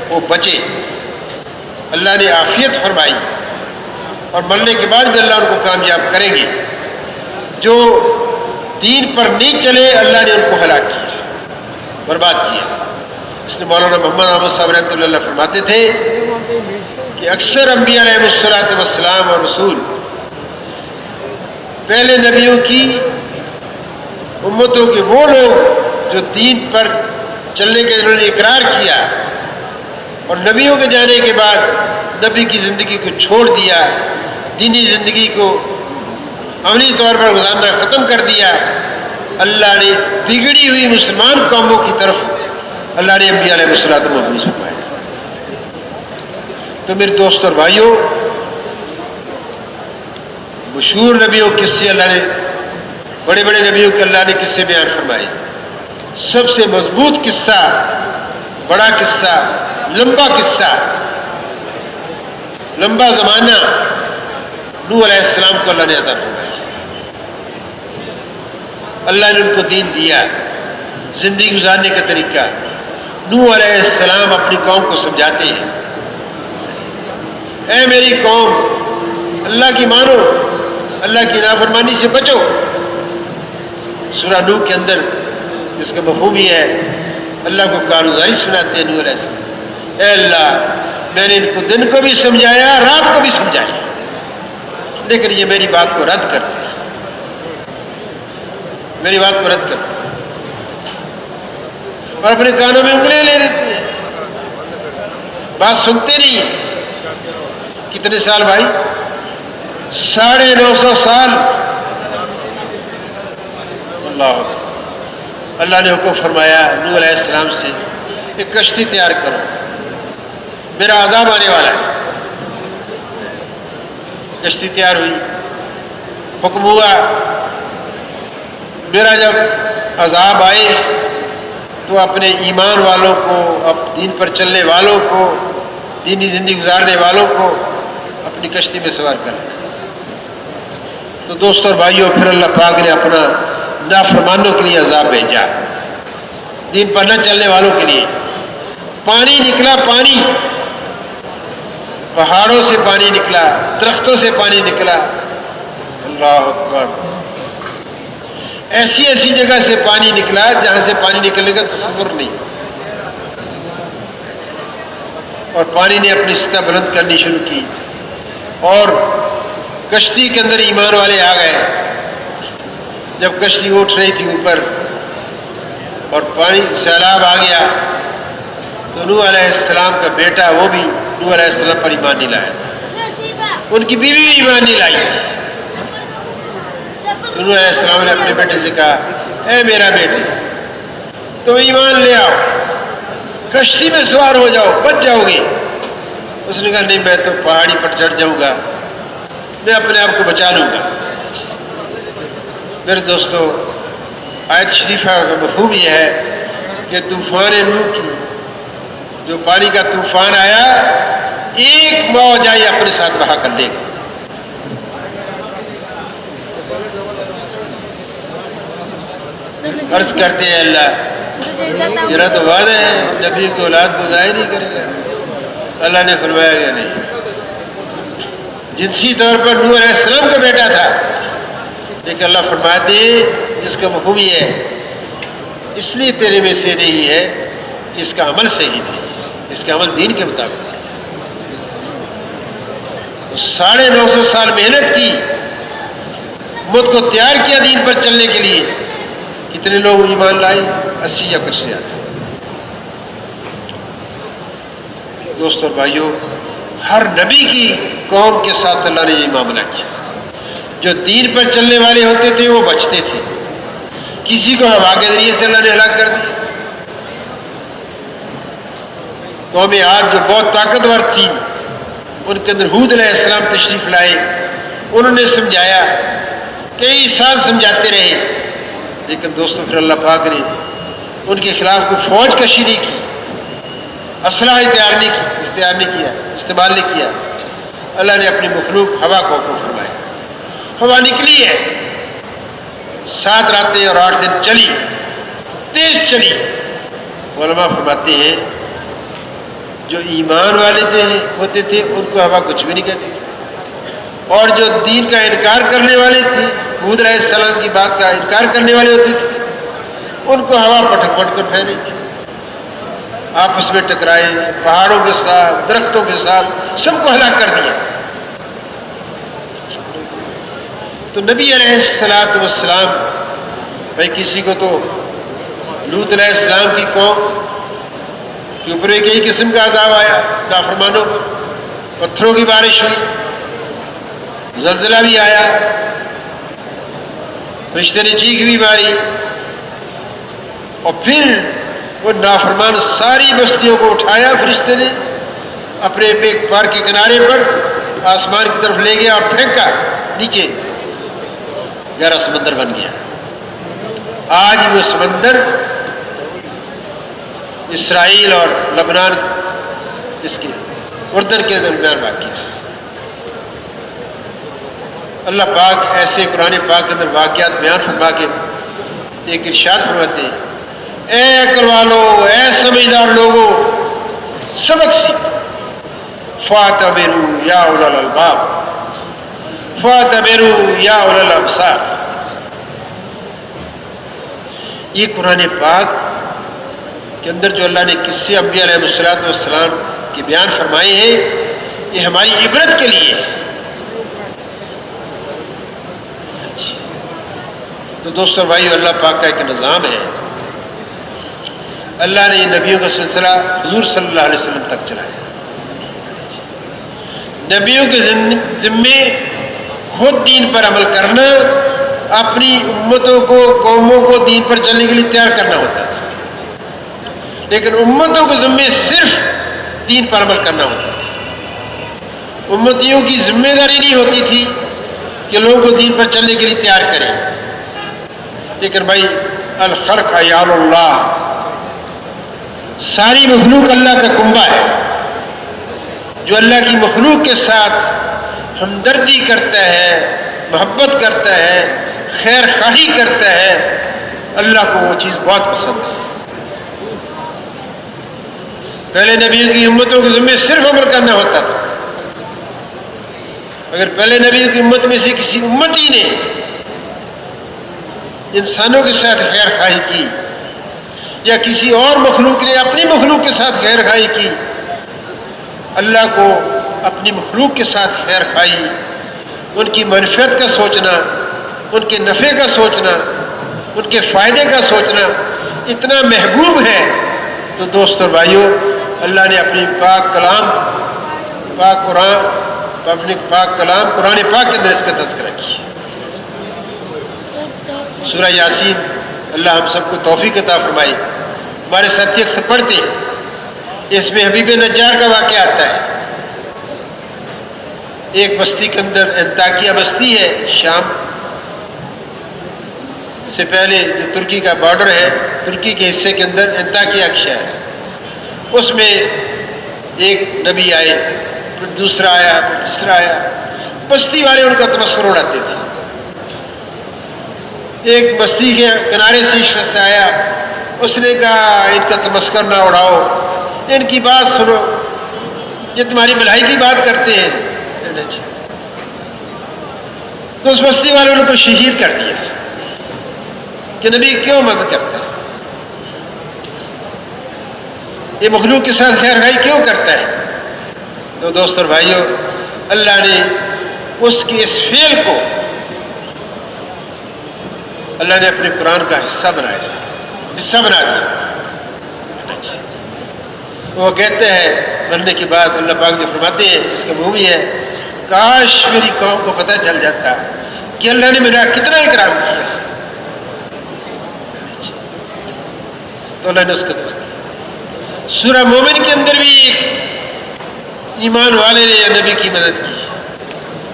وہ بچے، اللہ نے عافیت فرمائی، اور مرنے کے بعد بھی اللہ ان کو کامیاب کریں گے۔ جو دین پر نہیں چلے، اللہ نے ان کو ہلاک کیا۔ برباد کیا۔ اس لیے مولانا محمد احمد صاحب رحمۃ اللہ فرماتے تھے کہ اکثر انبیاء علیہ السلام اور رسول پہلے نبیوں کی امتوں کے وہ لوگ جو دین پر چلنے کے انہوں نے اقرار کیا اور نبیوں کے جانے کے بعد نبی کی زندگی کو چھوڑ دیا، دینی زندگی کو عملی طور پر گزارنا ختم کر دیا، اللہ نے بگڑی ہوئی مسلمان قوموں کی طرف اللہ نے انبیاء علیہ الصلوۃ مبعوث فرمایا۔ تو میرے دوست اور بھائیوں، مشہور نبیوں قصے اللہ نے، بڑے بڑے نبیوں کے اللہ نے قصے بیان فرمائے۔ سب سے مضبوط قصہ، بڑا قصہ، لمبا قصہ، لمبا زمانہ نوح علیہ السلام کو اللہ نے عطا فرمایا۔ اللہ نے ان کو دین دیا، زندگی گزارنے کا طریقہ۔ نوح علیہ السلام اپنی قوم کو سمجھاتے ہیں، اے میری قوم، اللہ کی مانو، اللہ کی نافرمانی سے بچو۔ سورہ نوح کے اندر اس کا مفہوم یہ ہے، اللہ کو کارگزاری سناتے ہیں نوح علیہ السلام، اے اللہ میں نے ان کو دن کو بھی سمجھایا، رات کو بھی سمجھایا، لیکن یہ میری بات کو رد کرتے ہیں، میری بات کو رد کرتے ہیں اور اپنے کانوں میں انگلیاں لے لیتے ہیں، بات سنتے نہیں ہیں۔ کتنے سال بھائی؟ 950 سال۔ اللہ نے حکم فرمایا نوح علیہ السلام سے، ایک کشتی تیار کرو، میرا عذاب آنے والا ہے۔ کشتی تیار ہوئی، حکم ہوا میرا جب عذاب آئے تو اپنے ایمان والوں کو، اب دین پر چلنے والوں کو، دینی زندگی گزارنے والوں کو اپنی کشتی میں سوار کر لیں۔ تو دوستوں اور بھائیوں، پھر اللہ پاک نے اپنا نافرمانوں کے لیے عذاب بھیجا، دین پر نہ چلنے والوں کے لیے۔ پانی نکلا، پانی، پہاڑوں سے پانی نکلا، درختوں سے پانی نکلا، اللہ اکبر، ایسی ایسی جگہ سے پانی نکلا جہاں سے پانی نکلنے کا تصور نہیں، اور پانی نے اپنی سطح بلند کرنی شروع کی اور کشتی کے اندر ایمان والے آ گئے۔ جب کشتی اٹھ رہی تھی اوپر اور پانی سیلاب آ گیا تو نوح علیہ السلام کا بیٹا، وہ بھی نوح علیہ السلام پر ایمان نہیں لایا، ان کی بیوی بھی ایمان نہیں لائی۔ نوح علیہ السلام نے اپنے بیٹے سے کہا، اے میرا بیٹے، تم ایمان لے آؤ، کشتی میں سوار ہو جاؤ، بچ جاؤ گے۔ اس نے کہا نہیں، میں تو پہاڑی پر چڑھ جاؤں گا، میں اپنے آپ کو بچا لوں گا۔ میرے دوستو، آیت شریفہ کا مفہوم یہ ہے کہ طوفان نوح کی، جو پانی کا طوفان آیا، ایک موج آئی اپنے ساتھ بہا کر لے گئی۔ عرض کرتے ہیں اللہ، ذرا تو وعدہ ہے نبی کی اولاد کو ضائع نہیں کرے گا۔ اللہ نے فرمایا کہ نہیں، جنسی طور پر نوح علیہ السلام کا بیٹا تھا، لیکن اللہ فرماتے ہیں جس کا مفہوم یہ ہے، اس لیے تیرے میں سے نہیں ہے کہ اس کا عمل صحیح نہیں، اس کا عمل دین کے مطابق ہے۔ 950 سال محنت کی، مت کو تیار کیا دین پر چلنے کے لیے، کتنے لوگ ایمان لائے؟ 80 یا کچھ زیادہ۔ دوستوں اور بھائیوں، ہر نبی کی قوم کے ساتھ اللہ نے یہ معاملہ کیا، جو دین پر چلنے والے ہوتے تھے وہ بچتے تھے، کسی کو ہوا کے ذریعے سے اللہ نے ہلاک کر دیا۔ قوم عاد جو بہت طاقتور تھی، ان کے اندر ہود علیہ السلام تشریف لائے، انہوں نے سمجھایا، کئی سال سمجھاتے رہے، لیکن دوستوں پھر اللہ پاک نے ان کے خلاف کوئی فوج کشی نہیں کی، اسلحہ اختیار نہیں کیا، استعمال نہیں کیا۔ اللہ نے اپنی مخلوق ہوا کو حکم فرمایا، ہوا نکلی ہے، 7 راتیں اور 8 دن چلی، تیز چلی۔ علماء فرماتے ہیں جو ایمان والے ہوتے تھے ان کو ہوا کچھ بھی نہیں کہتی تھی، اور جو دین کا انکار کرنے والے تھے، ہود علیہ السلام کی بات کا انکار کرنے والے ہوتے تھے، ان کو ہوا پٹک پٹ کر پھیلی تھی، آپس میں ٹکرائے، پہاڑوں کے ساتھ، درختوں کے ساتھ، سب کو ہلاک کر دیا۔ تو نبی علیہ الصلوۃ والسلام، بھائی کسی کو تو لوط علیہ السلام کی قوم کے اوپر ایک ہی قسم کا عذاب آیا، نافرمانوں پر پتھروں کی بارش ہوئی، زلزلہ بھی آیا، فرشتے نے چیخ بھی ماری، اور پھر وہ نافرمان ساری بستیوں کو اٹھایا فرشتے نے اپنے ایک پار کے کنارے پر آسمان کی طرف لے گیا اور پھینکا نیچے، گہرا سمندر بن گیا۔ آج وہ سمندر اسرائیل اور لبنان اس کے اردن کے درمیان واقع ہے۔ اللہ پاک ایسے قرآن پاک کے اندر واقعات بیان فرما کے ایک ارشاد فرماتے ہیں، اے عقل والو، اے سمجھدار لوگوں، سبق سیکھو، فَاعْتَبِرُوا يَا أُولَى الْأَلْبَابِ فَاعْتَبِرُوا يَا أُولَى الْأَبْصَارِ۔ یہ قرآن پاک کے اندر جو اللہ نے قصے انبیاء علیہ الصلوۃ والسلام کے بیان فرمائے ہیں، یہ ہماری عبرت کے لیے ہے۔ تو دوستو بھائی، اللہ پاک کا ایک نظام ہے، اللہ نے نبیوں کا سلسلہ حضور صلی اللہ علیہ وسلم تک چلایا۔ نبیوں کے ذمے خود دین پر عمل کرنا، اپنی امتوں کو، قوموں کو دین پر چلنے کے لیے تیار کرنا ہوتا ہے، لیکن امتوں کے ذمے صرف دین پر عمل کرنا ہوتا ہے۔ امتیوں کی ذمہ داری نہیں ہوتی تھی کہ لوگوں کو دین پر چلنے کے لیے تیار کریں، لیکن بھائی الخلق عیال اللہ، ساری مخلوق اللہ کا کنبہ ہے۔ جو اللہ کی مخلوق کے ساتھ ہمدردی کرتا ہے، محبت کرتا ہے، خیر خواہی کرتا ہے، اللہ کو وہ چیز بہت پسند ہے۔ پہلے نبیوں کی امتوں کے ذمہ صرف عمل کرنا ہوتا تھا۔ اگر پہلے نبیوں کی امت میں سے کسی امتی نے انسانوں کے ساتھ خیر خواہی کی، یا کسی اور مخلوق نے اپنی مخلوق کے ساتھ خیر خواہی کی، اللہ کو اپنی مخلوق کے ساتھ خیر خواہی، ان کی منفعت کا سوچنا، ان کے نفع کا سوچنا، ان کے فائدے کا سوچنا اتنا محبوب ہے، تو دوستو بھائیو، اللہ نے اپنی پاک کلام، پاک قرآن، اپنے پاک کلام قرآن پاک کے اندر اس کا تذکرہ کیا۔ سورہ یاسین، اللہ ہم سب کو توفیق عطا فرمائے، ہمارے ساتھی اکثر پڑھتے ہیں، اس میں حبیب نجار کا واقعہ آتا ہے۔ ایک بستی کے اندر، انطاکیہ بستی ہے، شام سے پہلے جو ترکی کا بارڈر ہے، ترکی کے حصے کے اندر انطاکیہ ایک شہر ہے، اس میں ایک نبی آئے، پھر دوسرا آیا، پھر تیسرا آیا، بستی والے ان کا تمسخر اڑاتے تھے۔ ایک بستی کے کنارے سے شخص آیا، اس نے کہا ان کا تمسخر نہ اڑاؤ، ان کی بات سنو، یہ تمہاری بھلائی کی بات کرتے ہیں۔ تو اس بستی والوں نے ان کو شہید کر دیا کہ نبی کیوں مدد کرتا ہے، یہ مخلوق کے ساتھ خیر خواہی کیوں کرتا ہے؟ تو دوستو بھائیو، اللہ نے اس کے اس فعل کو اللہ نے اپنے قرآن کا حصہ بنا دیا۔ وہ کہتے ہیں مرنے کے بعد، اللہ پاک جو فرماتے ہیں، جس کا مووی ہے، کاش میری قوم کو پتہ چل جاتا کہ اللہ نے میرا کتنا اکرام کیا۔ تو اللہ نے اس کا ذکر کیا۔ سورہ مومن کے اندر بھی ایک ایمان والے نے نبی کی مدد کی،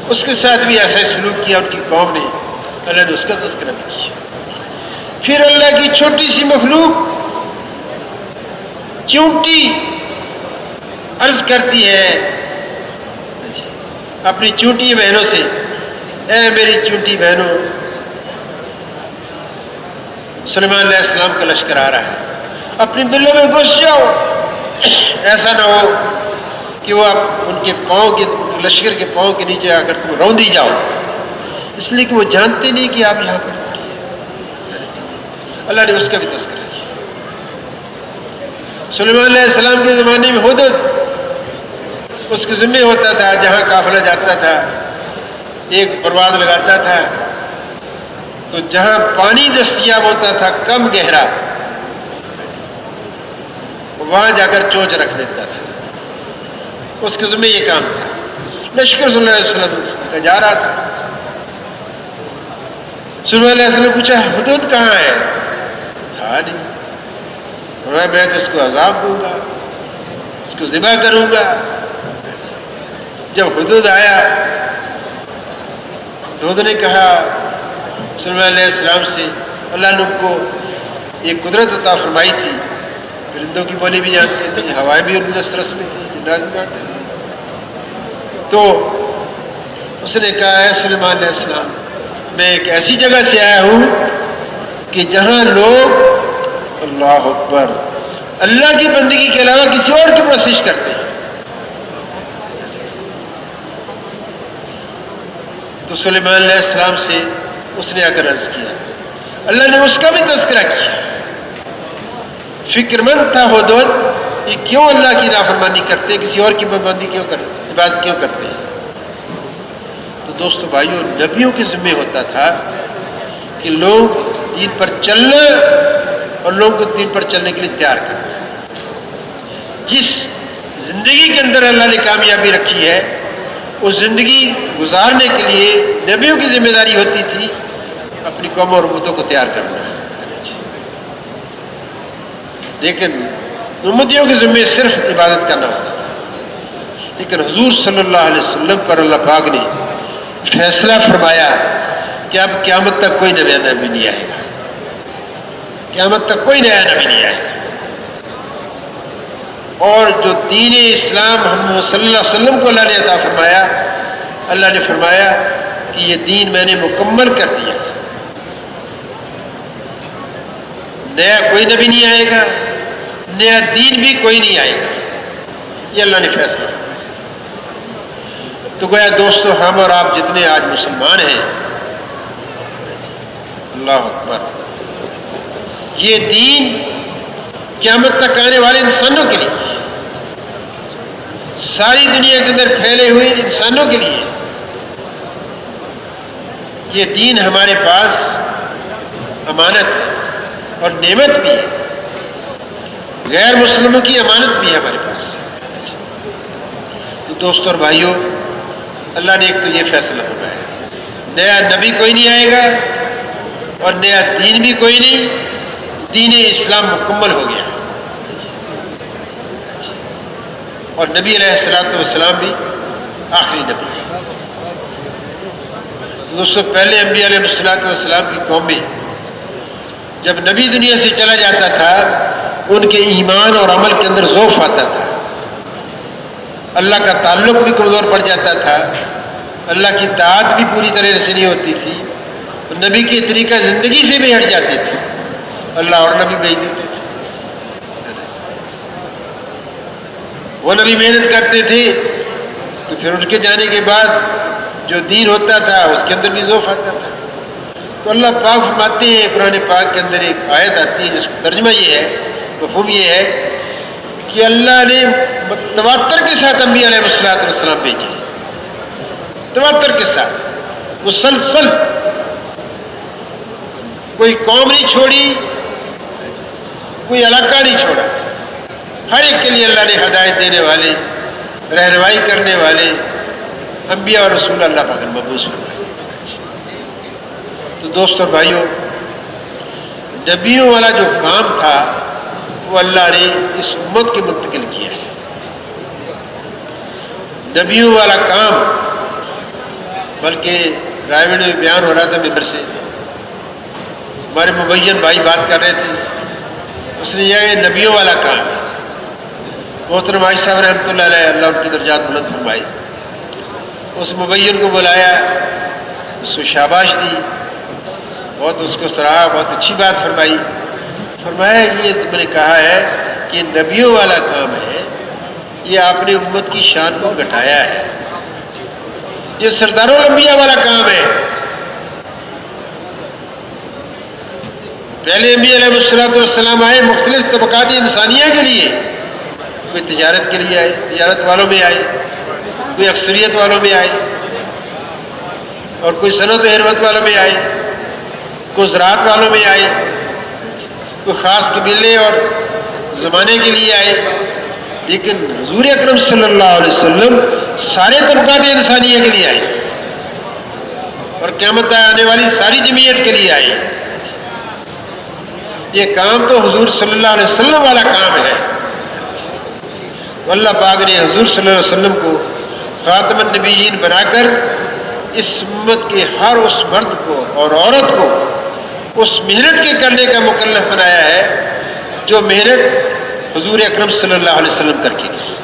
اس کے ساتھ بھی ایسا سلوک کیا ان کی قوم نے، اللہ نے اس کا تذکرہ بھی کیا۔ پھر اللہ کی چھوٹی سی مخلوق چونٹی عرض کرتی ہے اپنی چونٹی بہنوں سے، اے میری چونٹی بہنوں، سلیمان علیہ السلام کا لشکر آ رہا ہے، اپنی بلوں میں گھس جاؤ، ایسا نہ ہو کہ وہ ان کے پاؤں کے، لشکر کے پاؤں کے نیچے آ کر تم روندی جاؤ، اس لیے کہ وہ جانتے نہیں کہ آپ یہاں پر۔ اللہ نے اس کا بھی تذکرہ کیا۔ سلیمان علیہ السلام کے زمانے میں ہدہد اس کے ذمہ ہوتا تھا، جہاں قافلہ جاتا تھا ایک پرواز لگاتا تھا، تو جہاں پانی دستیاب ہوتا تھا کم گہرا، وہاں جا کر چونچ رکھ دیتا تھا، اس کے ذمہ یہ کام تھا۔ لشکر صلی اللہ علیہ وسلم کا جا رہا تھا، سلیمان علیہ السلام نے پوچھا ہدہد کہاں ہے؟ تھا نہیں۔ میں تو اس کو عذاب دوں گا، اس کو ذبح کروں گا۔ جب ہدہد آیا تو ہدہد نے کہا سلیمان علیہ السلام سے، اللہ نے ان کو ایک قدرت عطا فرمائی تھی، پرندوں کی بولی بھی جانتے تھے، ہوائیں بھی ان کی دسترس میں تھی، جنات بھی جانتے تھے۔ تو اس نے کہا اے سلیمان علیہ السلام، میں ایک ایسی جگہ سے آیا ہوں کہ جہاں لوگ اللہ اکبر اللہ کی بندگی کے علاوہ کسی اور کی پرستش کرتے ہیں۔ تو سلیمان علیہ السلام سے اس نے آ کر عرض کیا، اللہ نے اس کا بھی تذکرہ کیا۔ فکر مند تھا ہدہد، یہ کیوں اللہ کی نافرمانی کرتے، کسی اور کی پابندی کیوں کرتے، عبادت کیوں کرتے ہیں؟ تو دوستو بھائیو، نبیوں کے ذمہ ہوتا تھا کہ لوگ دین پر چلنا اور لوگوں کو دین پر چلنے کے لیے تیار کرنا۔ جس زندگی کے اندر اللہ نے کامیابی رکھی ہے، اس زندگی گزارنے کے لیے نبیوں کی ذمہ داری ہوتی تھی اپنی قوم اور امتوں کو تیار کرنا۔ لیکن امتیوں کے ذمہ صرف عبادت کرنا ہوتا تھا، لیکن حضور صلی اللہ علیہ وسلم پر اللہ پاک نے فیصلہ فرمایا کہ اب قیامت تک کوئی نیا نبی نہیں آئے گا، قیامت تک کوئی نیا نبی نہیں آئے گا، اور جو دین اسلام محمد صلی اللہ علیہ وسلم کو اللہ نے عطا فرمایا، اللہ نے فرمایا کہ یہ دین میں نے مکمل کر دیا، نیا کوئی نبی نہیں آئے گا، نیا دین بھی کوئی نہیں آئے گا، یہ اللہ نے فیصلہ فرمایا۔ تو گویا دوستو، ہم اور آپ جتنے آج مسلمان ہیں، اللہ اکبر، یہ دین قیامت تک آنے والے انسانوں کے لیے، ساری دنیا کے اندر پھیلے ہوئے انسانوں کے لیے، یہ دین ہمارے پاس امانت ہے اور نعمت بھی ہے، غیر مسلموں کی امانت بھی ہے ہمارے پاس۔ تو دوستو اور بھائیوں، اللہ نے ایک تو یہ فیصلہ فرمایا، نیا نبی کوئی نہیں آئے گا اور نیا دین بھی کوئی نہیں، دین اسلام مکمل ہو گیا، اور نبی علیہ السلام بھی آخری نبی ہے۔ دوستو، پہلے انبیاء علیہ السلام کی قومیں جب نبی دنیا سے چلا جاتا تھا، ان کے ایمان اور عمل کے اندر ضعف آتا تھا، اللہ کا تعلق بھی کمزور پڑ جاتا تھا، اللہ کی اطاعت بھی پوری طرح سے نہیں ہوتی تھی، نبی کے طریقہ زندگی سے بھی ہٹ جاتے تھے، اللہ اور نبی بھیج دیتے تھے۔ وہ نبی محنت کرتے تھے تو پھر ان کے جانے کے بعد جو دین ہوتا تھا اس کے اندر بھی ضعف آتا تھا۔ تو اللہ پاک فرماتے ہیں قرآن پاک کے اندر ایک آیت آتی ہے جس کا ترجمہ یہ ہے، مفہوم یہ ہے کہ اللہ نے تواتر کے ساتھ انبیاء علیہ السلام بھیجے، تواتر کے ساتھ، مسلسل، کوئی قوم نہیں چھوڑی، کوئی علاقہ نہیں چھوڑا، ہر ایک کے لیے اللہ نے ہدایت دینے والے، رہنمائی کرنے والے انبیاء اور رسول اللہ پاک نے مبعوث فرمائے۔ تو دوستو اور بھائیوں، نبیوں والا جو کام تھا وہ اللہ نے اس امت کے منتقل کیا ہے۔ نبیوں والا کام، بلکہ رائے میں بیان ہو رہا تھا ممبر سے، ہمارے مبین بھائی بات کر رہے تھے، اس نے یہ نبیوں والا کام ہے۔ محترم عائشہ صاحب رحمۃ اللہ علیہ، اللہ ان کی درجات بلند فرمائی، اس مبین کو بلایا، اس کو شاباش دی، بہت اس کو سراہا، بہت اچھی بات فرمائی، فرمایا یہ تم نے کہا ہے کہ نبیوں والا کام ہے، یہ آپ نے امت کی شان کو گھٹایا ہے، یہ سرداروں الانبیاء والا کام ہے۔ پہلے انبیاء علیہ السلام آئے مختلف طبقات انسانیہ کے لیے، کوئی تجارت کے لیے آئے، تجارت والوں میں آئے، کوئی اکثریت والوں میں آئے، اور کوئی صنعت و حرفت والوں میں آئے، کوئی زراعت والوں میں آئے، کوئی خاص قبیلے اور زمانے کے لیے آئے، لیکن حضور اکرم صلی اللہ علیہ وسلم سارے طبقات انسانیہ کے لیے آئے اور قیامت آنے والی ساری جمعیت کے لیے آئے۔ یہ کام تو حضور صلی اللہ علیہ وسلم والا کام ہے، تو اللہ پاک نے حضور صلی اللہ علیہ وسلم کو خاتم النبیین بنا کر اس امت کے ہر اس مرد کو اور عورت کو اس محنت کے کرنے کا مکلف بنایا ہے جو محنت حضور اکرم صلی اللہ علیہ وسلم کر کے گئے۔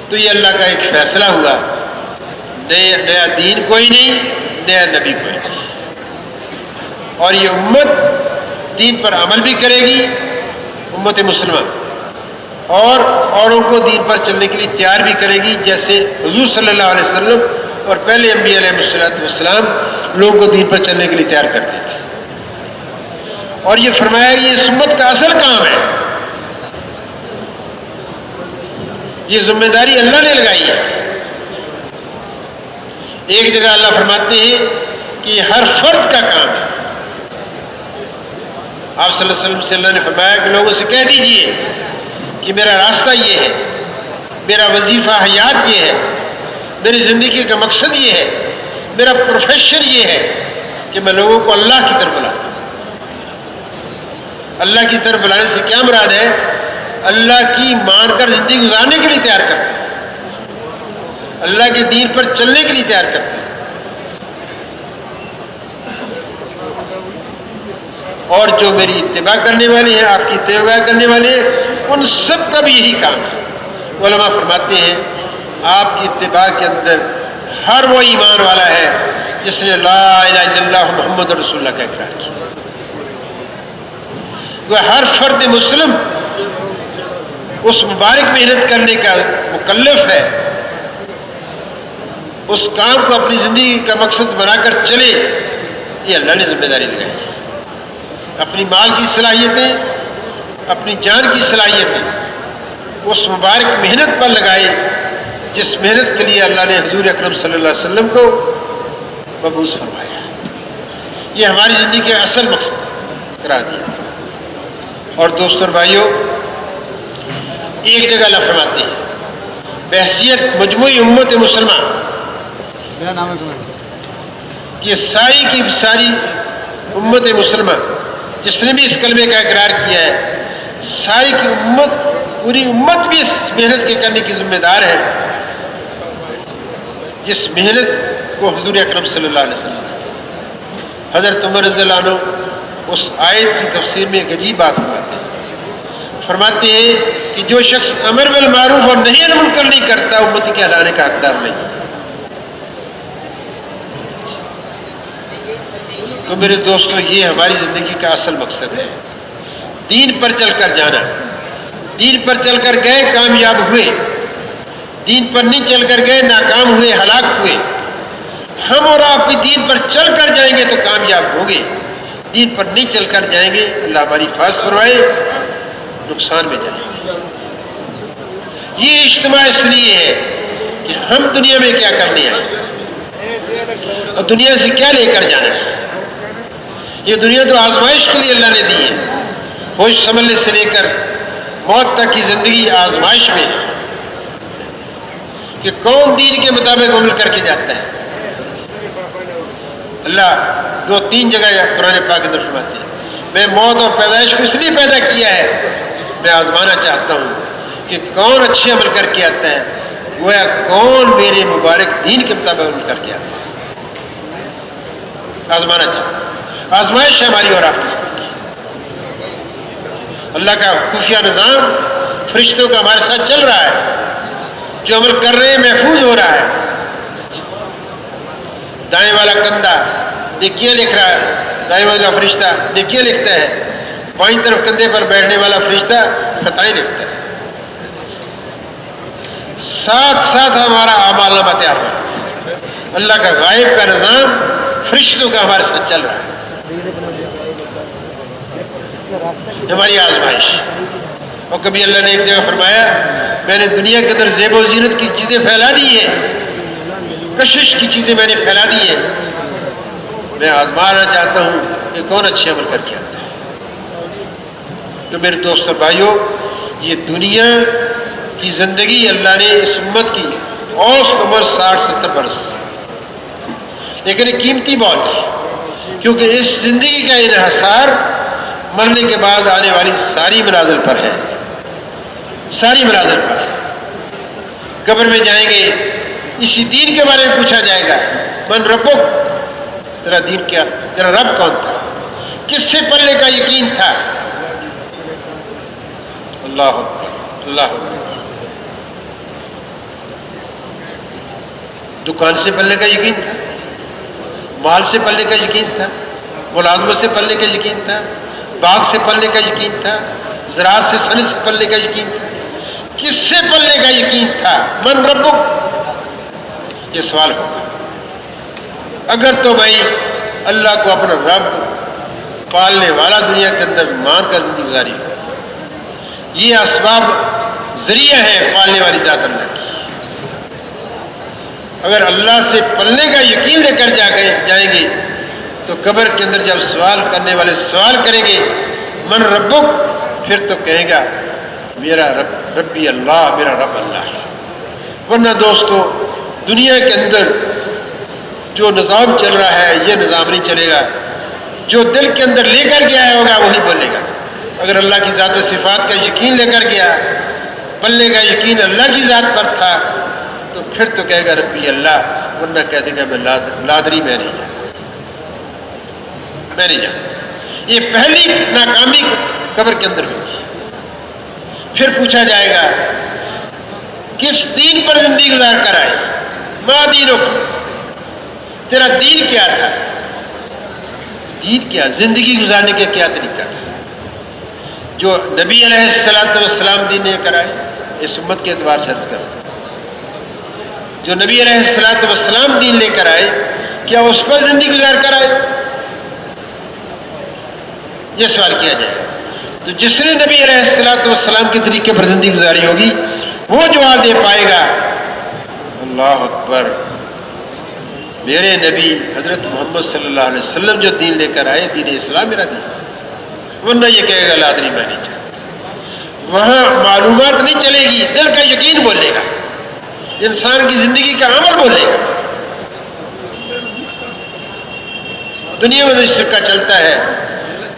تو یہ اللہ کا ایک فیصلہ ہوا، نیا دین کوئی نہیں، نیا نبی کوئی نہیں، اور یہ امت دین پر عمل بھی کرے گی، امت مسلمہ، اور اوروں کو دین پر چلنے کے لیے تیار بھی کرے گی، جیسے حضور صلی اللہ علیہ وسلم اور پہلے انبیاء علیہ السلام لوگوں کو دین پر چلنے کے لیے تیار کرتے تھے۔ اور یہ فرمایا کہ یہ اس امت کا اصل کام ہے، یہ ذمہ داری اللہ نے لگائی ہے۔ ایک جگہ اللہ فرماتے ہیں کہ یہ ہر فرد کا کام ہے۔ آپ صلی اللہ علیہ وسلم سے اللہ نے فرمایا کہ لوگوں سے کہہ دیجئے کہ میرا راستہ یہ ہے، میرا وظیفہ حیات یہ ہے، میری زندگی کا مقصد یہ ہے، میرا پروفیشن یہ ہے کہ میں لوگوں کو اللہ کی طرف بلاؤں۔ اللہ کی طرف بلانے سے کیا مراد ہے؟ اللہ کی مان کر زندگی گزارنے کے لیے تیار کرتا ہے، اللہ کے دین پر چلنے کے لیے تیار کرتا ہے۔ اور جو میری اتباع کرنے والے ہیں، آپ کی اتباع کرنے والے ہیں، ان سب کا بھی یہی کام ہے۔ علماء فرماتے ہیں آپ کی اتباع کے اندر ہر وہ ایمان والا ہے جس نے لا الہ الا اللہ محمد رسول اللہ کا اقرار کیا۔ وہ ہر فرد مسلم اس مبارک محنت کرنے کا مکلف ہے، اس کام کو اپنی زندگی کا مقصد بنا کر چلے، یہ اللہ نے ذمہ داری لگائی ہے۔ اپنی مال کی صلاحیتیں، اپنی جان کی صلاحیتیں اس مبارک محنت پر لگائے جس محنت کے لیے اللہ نے حضور اکرم صلی اللہ علیہ وسلم کو مبعوث فرمایا۔ یہ ہماری زندگی کے اصل مقصد قرار دیا۔ اور دوستوں اور بھائیوں، ایک جگہ اللہ فرماتے ہیں بحیثیت مجموعی امت مسلمہ، یہ ساری کی ساری امت مسلمہ جس نے بھی اس کلمے کا اقرار کیا ہے، ساری کی امت، پوری امت بھی اس محنت کے کرنے کی ذمہ دار ہے جس محنت کو حضور اکرم صلی اللہ علیہ وسلم نے۔ حضرت عمر رضی اللہ عنہ اس آیت کی تفسیر میں ایک عجیب بات فرماتے ہیں کہ جو شخص امر بالمعروف اور نہی عن المنکر نہیں کرتا، امتی کہلانے کا حقدار نہیں۔ تو میرے دوستو، یہ ہماری زندگی کا اصل مقصد ہے، دین پر چل کر جانا۔ دین پر چل کر گئے، کامیاب ہوئے، دین پر نہیں چل کر گئے، ناکام ہوئے، ہلاک ہوئے۔ ہم اور آپ بھی دین پر چل کر جائیں گے تو کامیاب ہوں گے، دین پر نہیں چل کر جائیں گے، اللہ ہماری حفاظت فرمائے، نقصان میں جائیں گے۔ یہ اجتماع اس لیے ہے کہ ہم دنیا میں کیا کرنے آئے اور دنیا سے کیا لے کر جانا ہے۔ یہ دنیا تو آزمائش کے لیے اللہ نے دی ہے، ہوش سنبھلنے سے لے کر موت تک کی زندگی آزمائش میں ہے کہ کون دین کے مطابق عمل کر کے جاتا ہے۔ اللہ 2-3 جگہ قرآن پاک اندر فرماتے ہیں میں موت اور پیدائش کو اس لیے پیدا کیا ہے، میں آزمانا چاہتا ہوں کہ کون اچھے عمل کر کے آتا ہے، گویا کون میرے مبارک دین کے مطابق عمل کر کے آتا ہے۔ آزمانا چاہتا ہوں، آزمائش ہے ہماری اور آپ کی زندگی۔ اللہ کا خفیہ نظام فرشتوں کا ہمارے ساتھ چل رہا ہے، جو عمل کر رہے ہیں محفوظ ہو رہا ہے۔ دائیں والا کندھا نیکیاں لکھ رہا ہے، دائیں والا فرشتہ نیکیاں لکھتا ہے، بائیں طرف کندھے پر بیٹھنے والا فرشتہ خطائیں لکھتا ہے۔ ساتھ ساتھ ہمارا اعمال نامہ تیار ہو۔ اللہ کا غائب کا نظام فرشتوں کا ہمارے ساتھ چل رہا ہے، ہماری آزمائش۔ اور کبھی اللہ نے ایک جگہ فرمایا میں نے دنیا کے اندر زیب و زینت کی چیزیں پھیلا دی ہیں، کشش کی چیزیں میں نے پھیلا دی ہیں، میں آزمانا چاہتا ہوں کہ کون اچھے عمل کر کے آتا ہے۔ تو میرے دوست اور بھائیوں، یہ دنیا کی زندگی اللہ نے اس امت کی اوسط عمر 60-70 برس، لیکن یہ قیمتی بہت ہے، کیونکہ اس زندگی کا انحصار مرنے کے بعد آنے والی ساری منازل پر ہے، ساری منازل پر ہے۔ قبر میں جائیں گے، اسی دین کے بارے میں پوچھا جائے گا، من ربک، تیرا دین کیا، تیرا رب کون تھا، کس سے پلنے کا یقین تھا؟ اللہ اکبر، اللہ اکبر۔ دکان سے پلنے کا یقین تھا، مال سے پلنے کا یقین تھا، ملازمت سے پلنے کا یقین تھا، باغ سے پلنے کا یقین تھا، زراعت سے صنعت سے پلنے کا یقین تھا، کس سے پلنے کا یقین تھا؟ من ربک، یہ سوال ہوگا۔ اگر تو بھائی اللہ کو اپنا رب پالنے والا دنیا کے اندر مان کر زندگی گزاری ہو، یہ اسباب ذریعہ ہے پالنے والی ذات اللہ کی۔ اگر اللہ سے پلنے کا یقین لے کر جائیں گے تو قبر کے اندر جب سوال کرنے والے سوال کریں گے من ربک، پھر تو کہے گا میرا ربی اللہ، میرا رب اللہ ہے۔ ورنہ دوستو دنیا کے اندر جو نظام چل رہا ہے یہ نظام نہیں چلے گا، جو دل کے اندر لے کر گیا ہوگا وہی بولے گا۔ اگر اللہ کی ذات و صفات کا یقین لے کر گیا، پلنے کا یقین اللہ کی ذات پر تھا، تو پھر تو کہے گا ربی اللہ، ورنہ کہہ دے گا میں لادری میں نہیں جانتا، میں نہیں جانتا۔ یہ پہلی ناکامی قبر کے اندر ہوگی۔ پھر پوچھا جائے گا کس دین پر زندگی گزار کر آئے، ما دینک، تیرا دین کیا تھا، دین کیا، زندگی گزارنے کا کیا طریقہ تھا؟ جو نبی علیہ السلام دین لے کر آئے، اس امت کے اعتبار سے عرض کروں، جو نبی علیہ السلام دین لے کر آئے کیا اس پر زندگی گزار کر آئے؟ یہ سوال کیا جائے گا۔ تو جس نے نبی علیہ السلام کے طریقے پر زندگی گزاری ہوگی وہ جواب دے پائے گا اللہ اکبر، میرے نبی حضرت محمد صلی اللہ علیہ وسلم جو دین لے کر آئے، دین اسلام میرا دین، ورنہ یہ کہے گا لادری میں نہیں چاہتا۔ وہاں معلومات نہیں چلے گی، دل کا یقین بولے گا، انسان کی زندگی کا عمل بولے گا۔ دنیا میں اس کا چلتا ہے،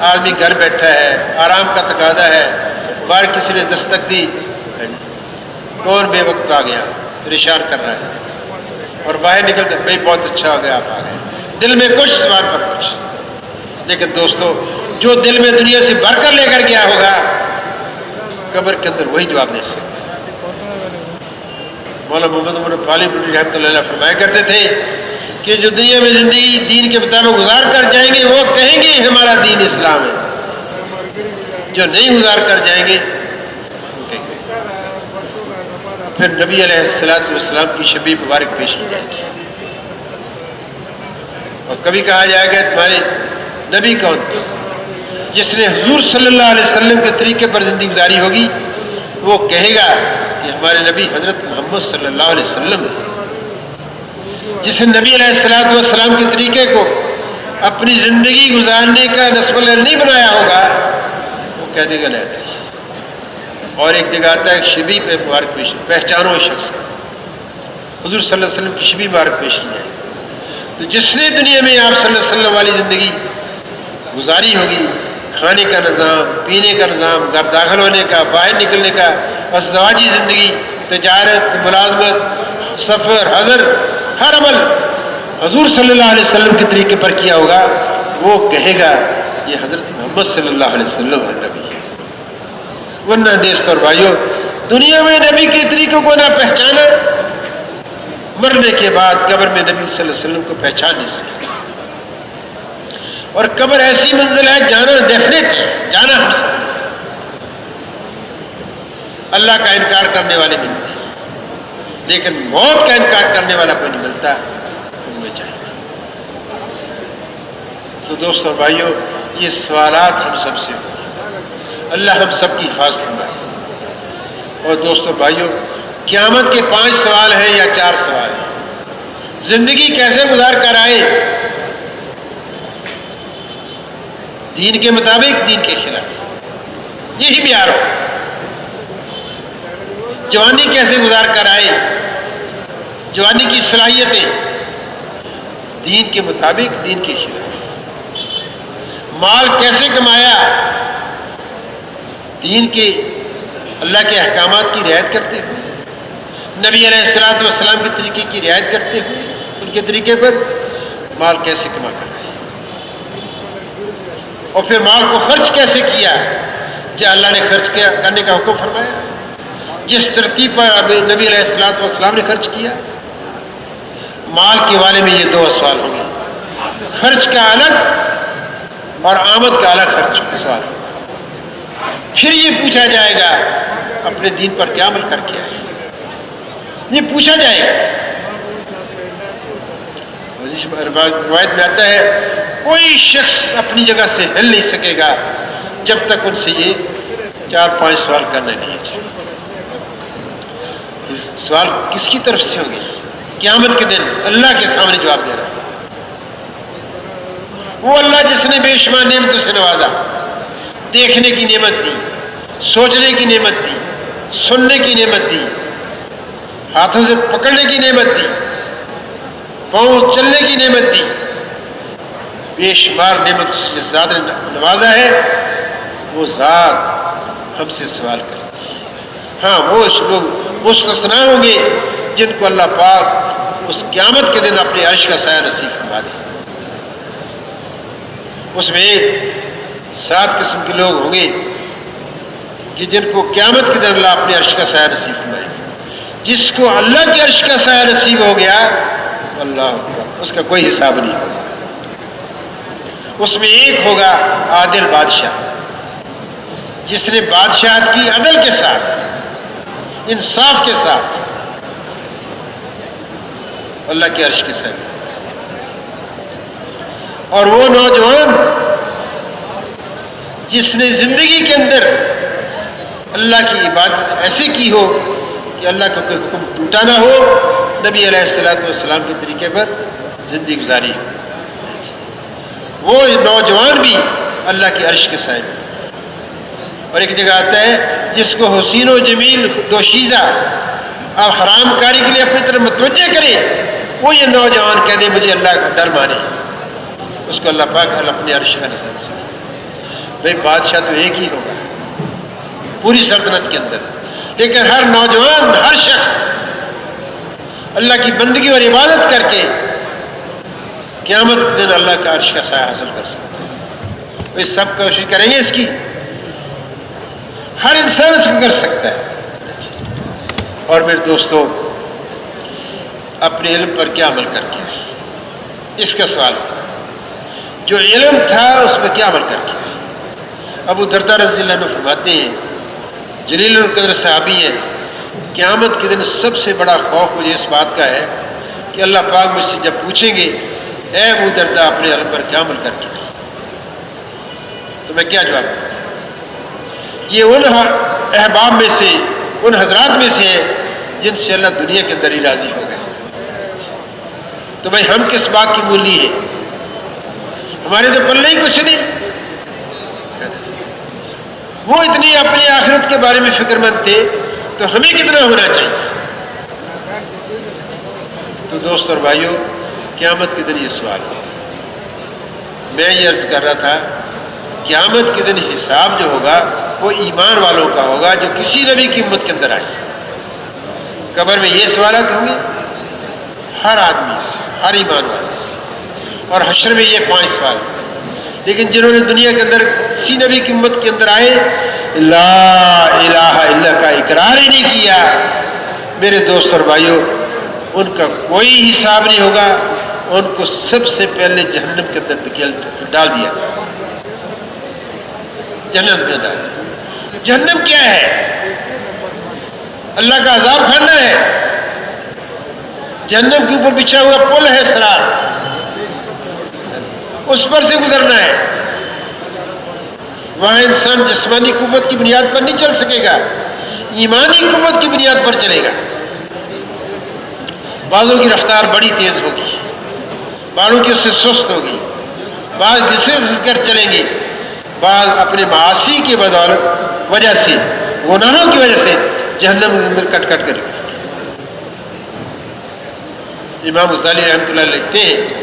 آدمی گھر بیٹھا ہے، آرام کا تقاضا ہے، باہر کسی نے دستک دی، کون بے وقت آ گیا، پریشان کر رہا ہے، اور باہر نکلتے بھائی بہت اچھا ہو گیا آپ آ گئے، دل میں کچھ زبان پر کچھ۔ لیکن دوستو جو دل میں دنیا سے بھر کر لے کر گیا ہوگا قبر کے اندر وہی جواب دے سکتا ہے۔ مولانا محمد عمر فاضل رحمۃ اللہ علیہ فرمایا کرتے تھے کہ جو دنیا میں زندگی دین کے مطابق گزار کر جائیں گے وہ کہیں گے ہمارا دین اسلام ہے، جو نہیں گزار کر جائیں گے وہ کہیں گے۔ پھر نبی علیہ السلام کی شبیہ مبارک پیش کی جائے گی، اور کبھی کہا جائے گا تمہارے نبی کون تھے؟ جس نے حضور صلی اللہ علیہ وسلم کے طریقے پر زندگی گزاری ہوگی وہ کہے گا کہ ہمارے نبی حضرت محمد صلی اللہ علیہ وسلم ہے۔ جس نے نبی علیہ السلام کے طریقے کو اپنی زندگی گزارنے کا نصب العین نہیں بنایا ہوگا وہ کہہ دے گا لادری۔ اور ایک جگہ آتا ہے شبیہ پہ مبارک پیش، پہچانو شخص، حضور صلی اللہ علیہ وسلم کی شبیہ مبارک پیش کی جائے۔ تو جس نے دنیا میں آپ صلی اللہ علیہ وسلم والی زندگی گزاری ہوگی، کھانے کا نظام، پینے کا نظام، گھر داخل ہونے کا، باہر نکلنے کا، ازدواجی زندگی، تجارت، ملازمت، سفر، حضر، ہر عمل حضور صلی اللہ علیہ وسلم کے طریقے پر کیا ہوگا وہ کہے گا یہ حضرت محمد صلی اللہ علیہ وسلم ہے نبی ہے۔ ورنہ دوستو اور بھائیوں دنیا میں نبی کے طریقوں کو نہ پہچانا، مرنے کے بعد قبر میں نبی صلی اللہ علیہ وسلم کو پہچان نہیں سکے۔ اور قبر ایسی منزل ہے جانا ڈیفینیٹ ہے، جانا ہم سب اللہ کا انکار کرنے والے ملتے ہیں، لیکن موت کا انکار کرنے والا کوئی نہیں ملتا، تم میں چاہیے۔ تو دوستو اور بھائیوں، یہ سوالات ہم سب سے ہوں، اللہ ہم سب کی حفاظت فرمائے۔ اور دوستو اور بھائیوں، قیامت کے 5 سوال ہیں یا 4 سوال ہیں؟ زندگی کیسے گزار کر آئے؟ دین کے مطابق، دین کے خلاف، یہی معیار ہو۔ جوانی کیسے گزار کر آئے؟ جوانی کی صلاحیتیں دین کے مطابق، دین کے خلاف۔ مال کیسے کمایا؟ دین کے، اللہ کے احکامات کی رعایت کرتے ہوئے، نبی علیہ السلام کے طریقے کی رعایت کرتے ہوئے، ان کے طریقے پر مال کیسے کما کر آئے؟ اور پھر مال کو خرچ کیسے کیا؟ کیا اللہ نے خرچ کرنے کا حکم فرمایا جس ترتیب پر نبی علیہ السلام نے خرچ کیا؟ مال کے بارے میں یہ 2 سوال ہوں گے، خرچ کا الگ اور آمد کا الگ خرچ سوال ہوگا۔ پھر یہ پوچھا جائے گا اپنے دین پر کیا عمل کر کے آئے، یہ پوچھا جائے گا۔ روایت میں آتا ہے کوئی شخص اپنی جگہ سے ہل نہیں سکے گا جب تک ان سے یہ 4-5 سوال کرنے نہیں چاہیے۔ سوال کس کی طرف سے ہوں گے؟ قیامت کے دن اللہ کے سامنے جواب دے رہا ہے۔ وہ اللہ جس نے بے شمار نعمتوں سے نوازا، دیکھنے کی نعمت دی، سوچنے کی نعمت دی، سننے کی نعمت دی، ہاتھوں سے پکڑنے کی نعمت دی، پاؤں چلنے کی نعمت دی، بے شمار نعمت جس ذات نے نوازا ہے، وہ ذات ہم سے سوال کرے گی۔ ہاں، وہ لوگ مستثنا ہوں گے جن کو اللہ پاک اس قیامت کے دن اپنے عرش کا سایہ نصیب فرما دے۔ اس میں 7 قسم کے لوگ ہوں گے کہ جن کو قیامت کے دن اللہ اپنے عرش کا سایہ نصیب فرمائے گا۔ جس کو اللہ کے عرش کا سایہ نصیب ہو گیا، اللہ اکبر، اس کا کوئی حساب نہیں ہوگا۔ اس میں ایک ہوگا عادل بادشاہ، جس نے بادشاہت کی عدل کے ساتھ، انصاف کے ساتھ اللہ کے عرش کے سامنے۔ اور وہ نوجوان جس نے زندگی کے اندر اللہ کی عبادت ایسے کی ہو کہ اللہ کا کوئی حکم ٹوٹا نہ ہو، نبی علیہ السلام کے طریقے پر زندگی گزاری ہو، وہ نوجوان بھی اللہ کے عرش کے سائے میں۔ اور ایک جگہ آتا ہے جس کو حسین و جمیل دوشیزہ اب حرام کاری کے لیے اپنی طرف متوجہ کرے، وہ یہ نوجوان کہہ دے مجھے اللہ کا ڈر مانے، اس کو اللہ پاک اپنے عرش کا نظر سے۔ بھائی بادشاہ تو ایک ہی ہوگا پوری سلطنت کے اندر، لیکن ہر نوجوان، ہر شخص اللہ کی بندگی اور عبادت کر کے قیامت کے دن اللہ کا عرش کا سایہ حاصل کر سکتے ہیں۔ وہ سب کوشش کریں گے اس کی، ہر انسان اس کو کر سکتا ہے۔ اور میرے دوستو، اپنے علم پر کیا عمل کر کے آئے، اس کا سوال ہوگا۔ جو علم تھا اس پر کیا عمل کر کے آئے۔ ابو درداء رضی اللہ عنہ فرماتے ہیں، جلیل القدر صحابی ہیں، قیامت کے دن سب سے بڑا خوف مجھے اس بات کا ہے کہ اللہ پاک مجھ سے جب پوچھیں گے اے ابو درداء اپنے علم پر کیا عمل کر کے آئے، تو میں کیا جواب دوں؟ یہ ان احباب میں سے، ان حضرات میں سے ہیں جن سے اللہ دنیا کے اندر ہی راضی ہو گئے۔ تو بھائی ہم کس بات کی مولی ہیں؟ ہمارے تو پلے ہی کچھ نہیں۔ وہ اتنی اپنی آخرت کے بارے میں فکر مند تھے تو ہمیں کتنا ہونا چاہیے؟ تو دوست اور بھائیوں، قیامت کے دن یہ سوال ہے۔ میں یہ عرض کر رہا تھا، قیامت کے دن حساب جو ہوگا وہ ایمان والوں کا ہوگا جو کسی نبی کی امت کے اندر آئے۔ قبر میں یہ سوالات ہوں گے ہر آدمی سے، ہر ایمان والے سے، اور حشر میں یہ 5 سوال ہوں گے۔ لیکن جنہوں نے دنیا کے اندر کسی نبی کی امت کے اندر آئے لا الہ الا کا اقرار ہی نہیں کیا، میرے دوست اور بھائیوں، ان کا کوئی حساب نہیں ہوگا، ان کو سب سے پہلے جہنم کے اندر ڈال دیا گیا۔ جہنم میں ڈال دیا۔ جہنم کیا ہے؟ اللہ کا عذاب کھانا ہے۔ جہنم کے اوپر بچھا ہوا پل ہے سرات، اس پر سے گزرنا ہے. وہاں انسان جسمانی قوت کی بنیاد پر نہیں چل سکے گا، ایمانی قوت کی بنیاد پر چلے گا. بعضوں کی رفتار بڑی تیز ہوگی، بعضوں کی اس سے سست ہوگی، بعض گھس کر چلیں گے، بعض اپنے معاصی کے بدولت وجہ سے، گناہوں کی وجہ سے جہنم کے اندر کٹ کٹ کر. امام غزالی رحمۃ اللہ لکھتے ہیں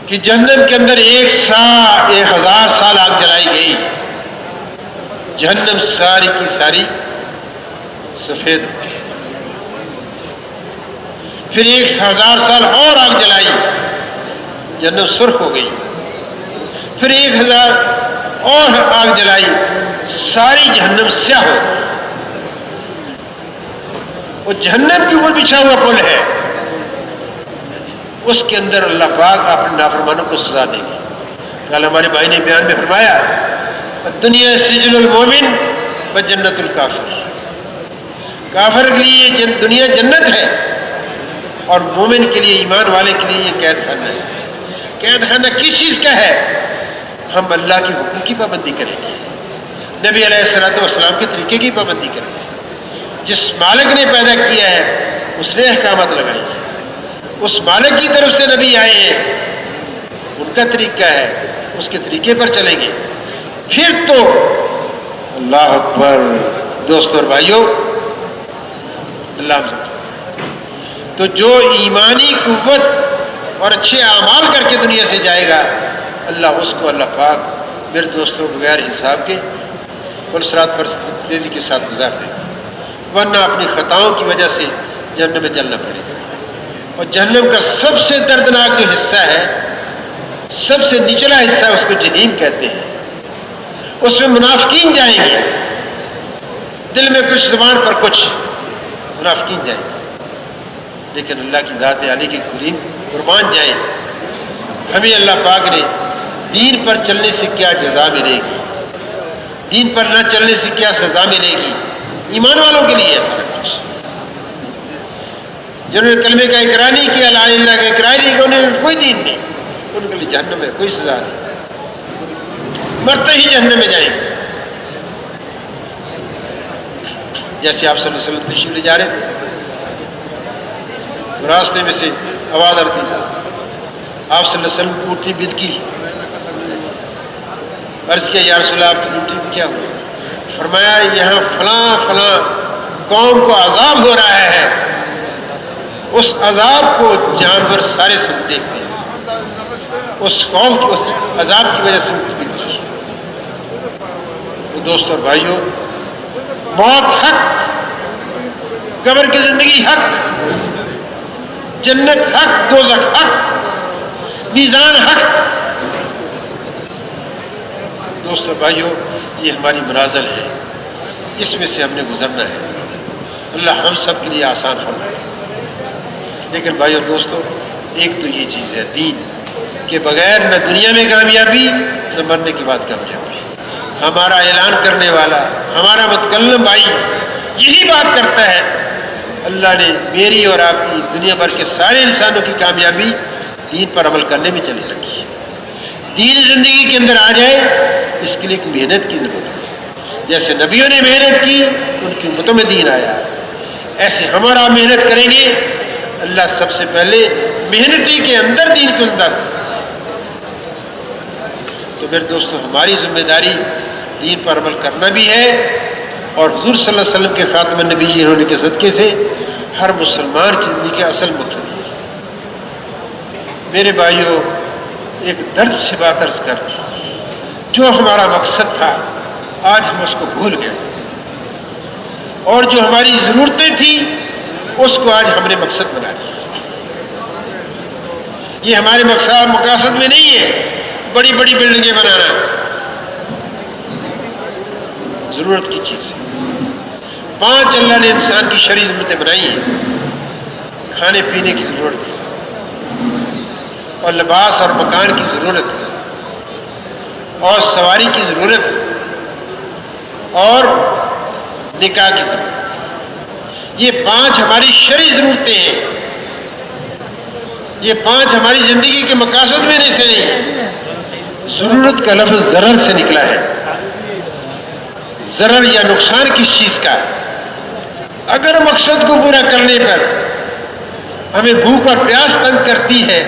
کہ جہنم کے اندر 1000 سال آگ جلائی گئی، جہنم ساری کی ساری سفید ہو گئی. پھر 1000 سال اور آگ جلائی، جہنم سرخ ہو گئی. پھر 1000 اور آگ جلائی، ساری جہنم سیاہ ہو گئی. وہ جہنم کے اوپر بچھا ہوا پل ہے، اس کے اندر اللہ پاک اپنے نافرمانوں کو سزا دے گی. کل ہمارے بھائی نے بیان میں فرمایا دنیا سجن المومن و جنت الکافر. کافر کے لیے دنیا جنت ہے اور مومن کے لیے، ایمان والے کے لیے یہ قید خانہ ہے. قید خانہ کس چیز کا ہے؟ ہم اللہ کے حکم کی پابندی کریں گے، نبی علیہ الصلوۃ والسلام کے طریقے کی پابندی کریں گے. جس مالک نے پیدا کیا ہے اس نے احکامات لگائی ہیں، اس مالک کی طرف سے نبی آئے ہیں، ان کا طریقہ ہے، اس کے طریقے پر چلیں گے. پھر تو اللہ اکبر. دوستوں اور بھائیوں، اللہ تو جو ایمانی قوت اور اچھے اعمال کر کے دنیا سے جائے گا، اللہ اس کو، اللہ پاک میرے دوستوں، بغیر حساب کے پلسرات پر تیزی کے ساتھ گزار دے گا، ورنہ اپنی خطاؤں کی وجہ سے جہنم میں جلنا پڑے گا. اور جہنم کا سب سے دردناک جو حصہ ہے، سب سے نچلا حصہ، اس کو جہنم کہتے ہیں. اس میں منافقین جائیں گے، دل میں کچھ، زبان پر کچھ، منافقین جائیں گے. لیکن اللہ کی ذات علی کی کریم قربان جائیں، ہمیں اللہ پاک نے دین پر چلنے سے کیا جزا ملے گی، دین پر نہ چلنے سے کیا سزا ملے گی. ایمان والوں کے لیے ایسا کچھ، جنہوں نے کلمے کا اقرار نہیں کیا، لا الہ الا اللہ کا اقرار نہیں کیا، انہیں کوئی دین نہیں، ان کے لیے جہنم ہے، کوئی سزا نہیں، مرتے ہی جہنم میں جائیں گے. جیسے آپ صلی اللہ علیہ وسلم تشریف لے جا رہے تھے، راستے میں سے آواز آتی، آپ صلی اللہ علیہ وسلم کی اونٹنی بد کی. عرض کیا یا رسول اللہ، آپ کی اونٹنی کیا ہوا؟ فرمایا یہاں فلاں فلاں قوم کو عذاب ہو رہا ہے، اس عذاب کو جانور سارے سن دیکھتے ہیں، اس قوم کی اس عذاب کی وجہ سے ان کی بد کی. تو دوستوں اور بھائیوں، موت حق، قبر کی زندگی حق، جنت حق، دوزخ حق، میزان حق. دوستوں بھائیوں، یہ ہماری منازل ہے، اس میں سے ہم نے گزرنا ہے. اللہ ہم سب کے لیے آسان فرمائے. لیکن بھائیوں دوستوں، ایک تو یہ چیز ہے دین کے بغیر نہ دنیا میں کامیابی، نہ مرنے کے بعد کامیابی. ہمارا اعلان کرنے والا، ہمارا متکلم بھائی یہی بات کرتا ہے، اللہ نے میری اور آپ کی، دنیا بھر کے سارے انسانوں کی کامیابی دین پر عمل کرنے میں چلی رکھی ہے. دین زندگی کے اندر آ جائے، اس کے لیے ایک محنت کی ضرورت ہے. جیسے نبیوں نے محنت کی، ان کی امتوں میں دین آیا، ایسے ہمارا محنت کریں گے، اللہ سب سے پہلے محنتی کے اندر دین کو زندہ. تو میرے دوستوں، ہماری ذمہ داری دین پر عمل کرنا بھی ہے، اور حضور صلی اللہ علیہ وسلم کے خاتم النبیین ہونے کے صدقے سے ہر مسلمان کی زندگی کا اصل مقصد ہے. میرے بھائیوں، ایک درد سے بات عرض کر، جو ہمارا مقصد تھا آج ہم اس کو بھول گئے، اور جو ہماری ضرورتیں تھیں اس کو آج ہم نے مقصد بنا لیا. یہ ہمارے مقاصد میں نہیں ہے بڑی بڑی بلڈنگیں بنانا، ضرورت کی چیز ہے. 5 اللہ نے انسان کی شرعی ضرورتیں بنائی ہیں، کھانے پینے کی ضرورت ہے، اور لباس اور مکان کی ضرورت ہے، اور سواری کی ضرورت ہے، اور نکاح کی ضرورت ہے. یہ 5 ہماری شرعی ضرورتیں ہیں. یہ 5 ہماری زندگی کے مقاصد میں سے نہیں ہے. ضرورت کا لفظ ضرر سے نکلا ہے. ضرر یا نقصان کس چیز کا؟ اگر مقصد کو پورا کرنے پر ہمیں بھوک اور پیاس تنگ کرتی ہے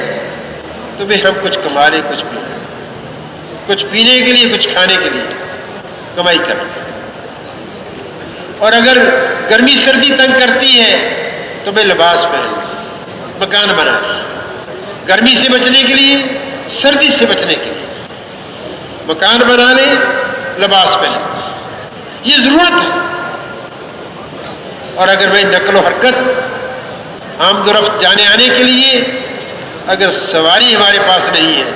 تو بھی ہم کچھ کما لیں، کچھ پینے، کچھ پینے کے لیے، کچھ کھانے کے لیے کمائی کر لیں. اور اگر گرمی سردی تنگ کرتی ہے تو بھی لباس پہن لیں، مکان بنا لیں. گرمی سے بچنے کے لیے، سردی سے بچنے کے لیے مکان بنا لیں، لباس پہن لیں. یہ ضرورت ہے. اور اگر میں نقل و حرکت، آمد و رفت، جانے آنے کے لیے اگر سواری ہمارے پاس نہیں ہے،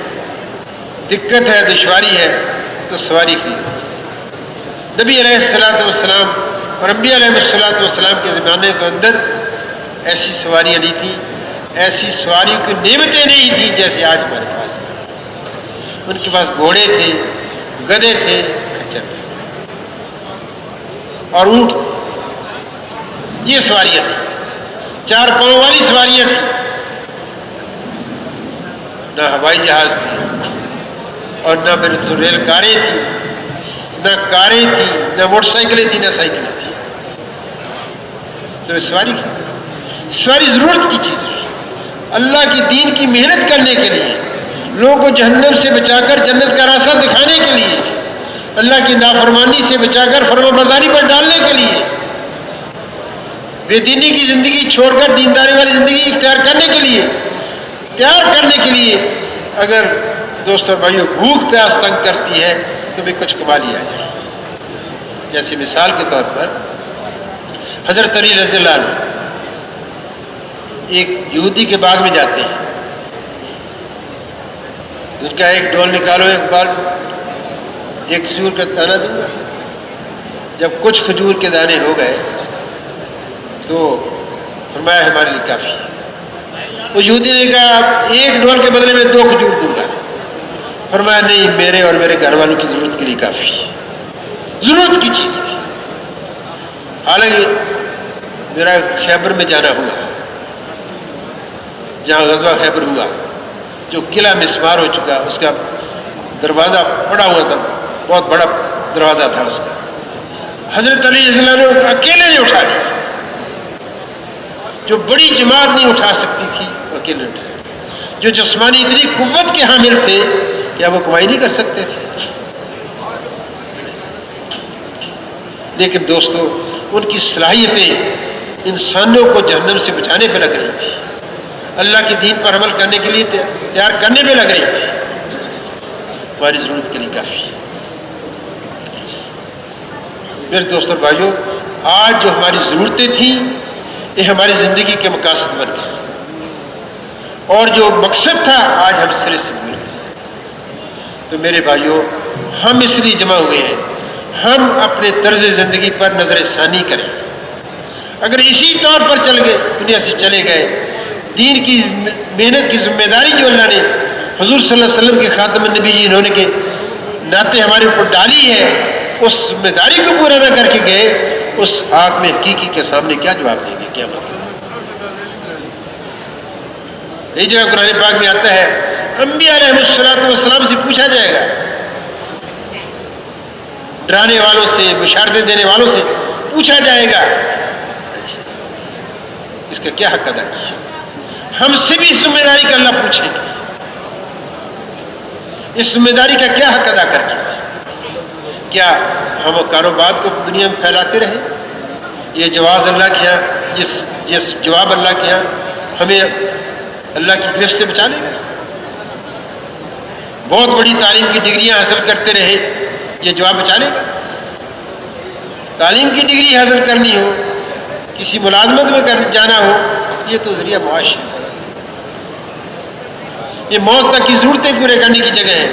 دقت ہے، دشواری ہے، تو سواری خرید. نبی علیہ السلام اور انبیاء علیہ السلام کے زمانے کے اندر ایسی سواریاں نہیں تھیں، ایسی سواریوں کی نعمتیں نہیں تھیں جیسے آج ہمارے پاس ہیں. ان کے پاس گھوڑے تھے، گدھے تھے، کھچر تھے اور اونٹ تھے. یہ سواریاں تھیں. 4 پاؤں والی سواریاں تھیں. نہ ہوائی جہاز تھے اور نہ ریل کاریں تھیں، نہ کاریں تھیں، نہ موٹر سائیکلیں تھیں، نہ سائیکلیں تھیں. تو سواری ضرورت کی چیز ہے. اللہ کی دین کی محنت کرنے کے لیے، لوگوں کو جہنم سے بچا کر جنت کا راستہ دکھانے کے لیے، اللہ کی نافرمانی سے بچا کر فرمانبرداری پر ڈالنے کے لیے، بے دینی کی زندگی چھوڑ کر دینداری والی زندگی اختیار کرنے کے لیے، تیار کرنے کے لیے اگر دوست اور بھائیوں بھوک پیاس تنگ کرتی ہے تو بھی کچھ کما لیا جائے. جیسے مثال کے طور پر حضرت علی رضی اللہ عنہ ایک یہودی کے باغ میں جاتے ہیں. ان کا ایک ڈول نکالو، ایک بال، ایک کھجور کا دانہ دوں گا. جب کچھ کھجور کے دانے ہو گئے تو فرمایا ہمارے لیے کافی ہے. وہ یہودی نے کہا ایک ڈول کے بدلے میں 2 کھجور دوں گا. فرمایا نہیں، میرے اور میرے گھر والوں کی ضرورت کے لیے کافی ہے. ضرورت کی چیز ہے. حالانکہ میرا خیبر میں جانا ہوا، جہاں غزوہ خیبر ہوا، جو قلعہ مسمار ہو چکا، اس کا دروازہ پڑا ہوا تھا، بہت بڑا دروازہ تھا اس کا. حضرت علی رضی اللہ عنہ اکیلے نے اٹھا لیا. جو بڑی جماعت نہیں اٹھا سکتی تھی وہ اکیلے اٹھایا. جو جسمانی اتنی قوت کے حامل تھے کیا وہ کمائی نہیں کر سکتے تھے؟ لیکن دوستو ان کی صلاحیتیں انسانوں کو جہنم سے بچانے پہ لگ رہی تھی، اللہ کے دین پر عمل کرنے کے لیے تیار کرنے پہ لگ رہی تھی. ہماری ضرورت کے لیے کافی ہے. میرے دوستوں اور بھائیوں، آج جو ہماری ضرورتیں تھیں یہ ہماری زندگی کے مقاصد بن گئے، اور جو مقصد تھا آج ہم سرے سے بھول گئے. تو میرے بھائیوں، ہم اس لیے جمع ہوئے ہیں، ہم اپنے طرز زندگی پر نظر ثانی کریں. اگر اسی طور پر چل گئے، دنیا سے چلے گئے، دین کی محنت کی ذمہ داری جو اللہ نے حضور صلی اللہ علیہ وسلم کے خاتم النبی انہوں نے کے ناطے ہمارے اوپر ڈالی ہے، اس ذمہ داری کو پورا نہ کر کے گئے، اس آگ میں حقیقی کے سامنے کیا جواب دیں گے؟ کیا مطلب؟ یہ جگہ قرآن پاک میں آتا ہے، انبیاء علیہ السلام سے پوچھا جائے گا، ڈرانے والوں سے، بشارتیں دینے والوں سے پوچھا جائے گا اس کا کیا حق ادا کیا. ہم سے بھی اس ذمہ داری کا اللہ پوچھے گا، اس ذمہ داری کا کیا حق ادا کر کے. کیا ہم کاروبار کو دنیا میں پھیلاتے رہے؟ یہ جواز اللہ کے یہاں، یہ جواب اللہ کے یہاں ہمیں اللہ کی گرفت سے بچا لے گا؟ بہت بڑی تعلیم کی ڈگریاں حاصل کرتے رہے، یہ جواب بچا لے گا؟ تعلیم کی ڈگری حاصل کرنی ہو، کسی ملازمت میں جانا ہو، یہ تو ذریعہ معاش ہے. یہ موت تک کی ضرورتیں پورے کرنے کی جگہ ہے.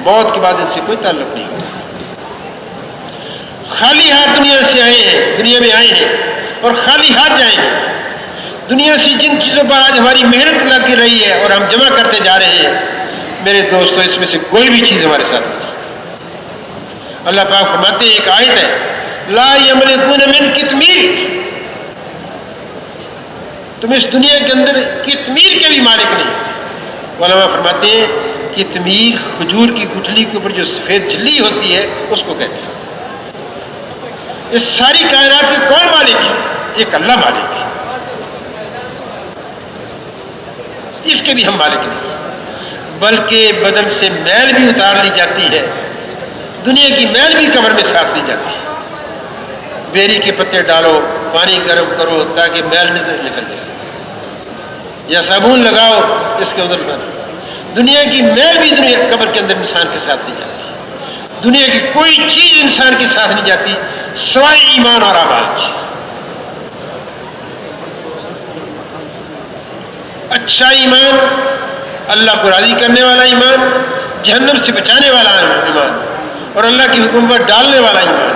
موت کے بعد ان سے کوئی تعلق نہیں ہوگا. خالی ہاتھ دنیا سے آئے ہیں، دنیا میں آئے ہیں اور خالی ہاتھ جائیں گے. دنیا سے جن چیزوں پر آج ہماری محنت لگ رہی ہے اور ہم جمع کرتے جا رہے ہیں، میرے دوستو اس میں سے کوئی بھی چیز ہمارے ساتھ نہیں. اللہ پاک فرماتے ہیں، ایک آیت ہے، لا یملکون من قطمیر، تم اس دنیا کے اندر قطمیر کے بھی مالک نہیں. علماء فرماتے ہیں قطمیر کھجور کی گٹھلی کے اوپر جو سفید جھلی ہوتی ہے اس کو کہتے ہیں. اس ساری کائنات کے کون مالک ہے؟ ایک اللہ مالک ہے. اس کے بھی ہم مالک نہیں، بلکہ بدن سے میل بھی اتار لی جاتی ہے، دنیا کی میل بھی کمر میں ساتھ لی جاتی ہے. بیری کے پتے ڈالو، پانی گرم کرو تاکہ میل نکل جائے، یا صابن لگاؤ اس کے اندر بنا. دنیا کی میل بھی دنیا قبر کے اندر انسان کے ساتھ لی جاتی ہے. دنیا کی کوئی چیز انسان کے ساتھ نہیں جاتی سوائے ایمان اور اعمال کی. اچھا ایمان، اللہ کو راضی کرنے والا ایمان، جہنم سے بچانے والا ایمان، اور اللہ کی حکم پر ڈالنے والا ایمان،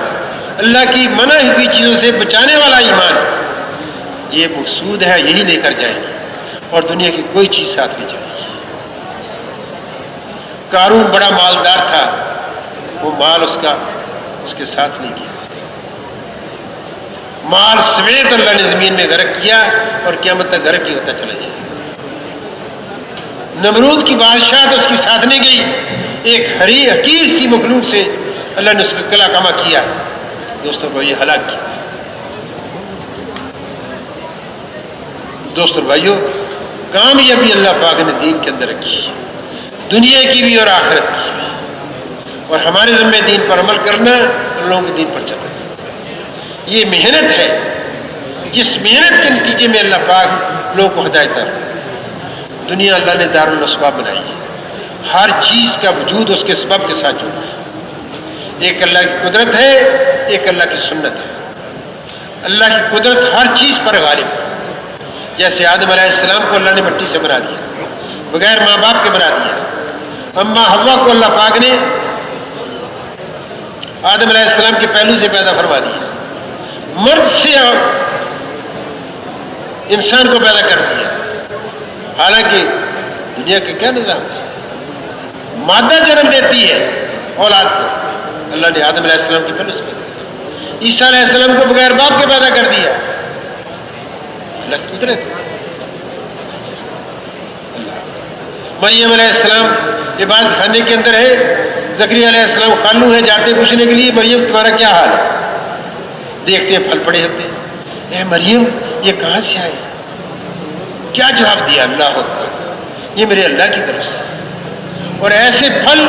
اللہ کی منع ہوئی چیزوں سے بچانے والا ایمان، یہ مقصود ہے. یہی لے کر جائیں گے اور دنیا کی کوئی چیز ساتھ نہیں جائے گی. قارون بڑا مالدار تھا، وہ مال اس کے ساتھ نہیں گیا. مال سمیت اللہ نے زمین میں غرق کیا اور قیامت تک غرق ہی ہوتا چلا جائے. نمرود کی بادشاہت اس کی ساتھ نہیں گئی. ایک حقیر سی مخلوق سے اللہ نے اس کا کلا کما کیا. دوستوں کو یہ ہلاک کیا. دوستوں بھائیوں، کامیابی اللہ پاک نے دین کے اندر رکھی، دنیا کی بھی اور آخرت کی بھی. اور ہمارے ذمہ دین پر عمل کرنا، ان لوگوں کے دین پر چلنا. یہ محنت ہے، جس محنت کے نتیجے میں اللہ پاک لوگوں کو ہدایت کر. دنیا اللہ نے دار الاسباب بنائی ہے، ہر چیز کا وجود اس کے سبب کے ساتھ جڑا ہے. ایک اللہ کی قدرت ہے، ایک اللہ کی سنت ہے. اللہ کی قدرت ہر چیز پر غالب ہے. جیسے آدم علیہ السلام کو اللہ نے مٹی سے بنا دیا، بغیر ماں باپ کے بنا دیا. اما حوا کو اللہ پاک نے آدم علیہ السلام کے پہلو سے پیدا فرما دیا. مرد سے انسان کو پیدا کر دیا. حالانکہ دنیا کا کیا نظام ہے؟ مادہ جنم دیتی ہے اولاد کو، اللہ نے آدم علیہ السلام کے پہلو سے پیدا کیا. عیسیٰ علیہ السلام کو بغیر باپ کے پیدا کر دیا. اللہ کی قدرت. مریم علیہ السلام عبادت خانے کے اندر ہے، زکریا علیہ السلام خالو ہے، جاتے پوچھنے کے لیے مریم تمہارا کیا حال ہے؟ دیکھتے ہیں پھل پڑے ہوتے ہیں. اے مریم یہ کہاں سے آئے؟ کیا جواب دیا؟ اللہ اکبر، یہ میرے اللہ کی طرف سے. اور ایسے پھل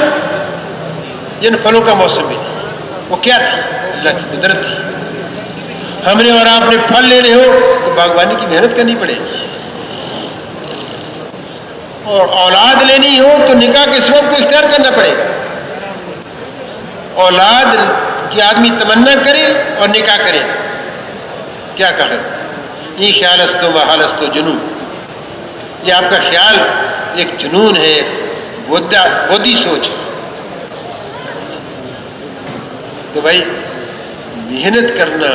جن پھلوں کا موسم بھی نہیں، وہ کیا تھی؟ اللہ کی قدرت تھی. ہم نے اور آپ نے پھل لینے ہو تو باغبانی کی محنت کرنی پڑے گی، اور اولاد لینی ہو تو نکاح کے سبب کو اختیار کرنا پڑے گا. اولاد کی آدمی تمنا کرے اور نکاح کرے. کیا کہا؟ یہ خیال استو محال استو جنون. یہ آپ کا خیال ایک جنون ہے، بودھی سوچ ہے. تو بھائی محنت کرنا،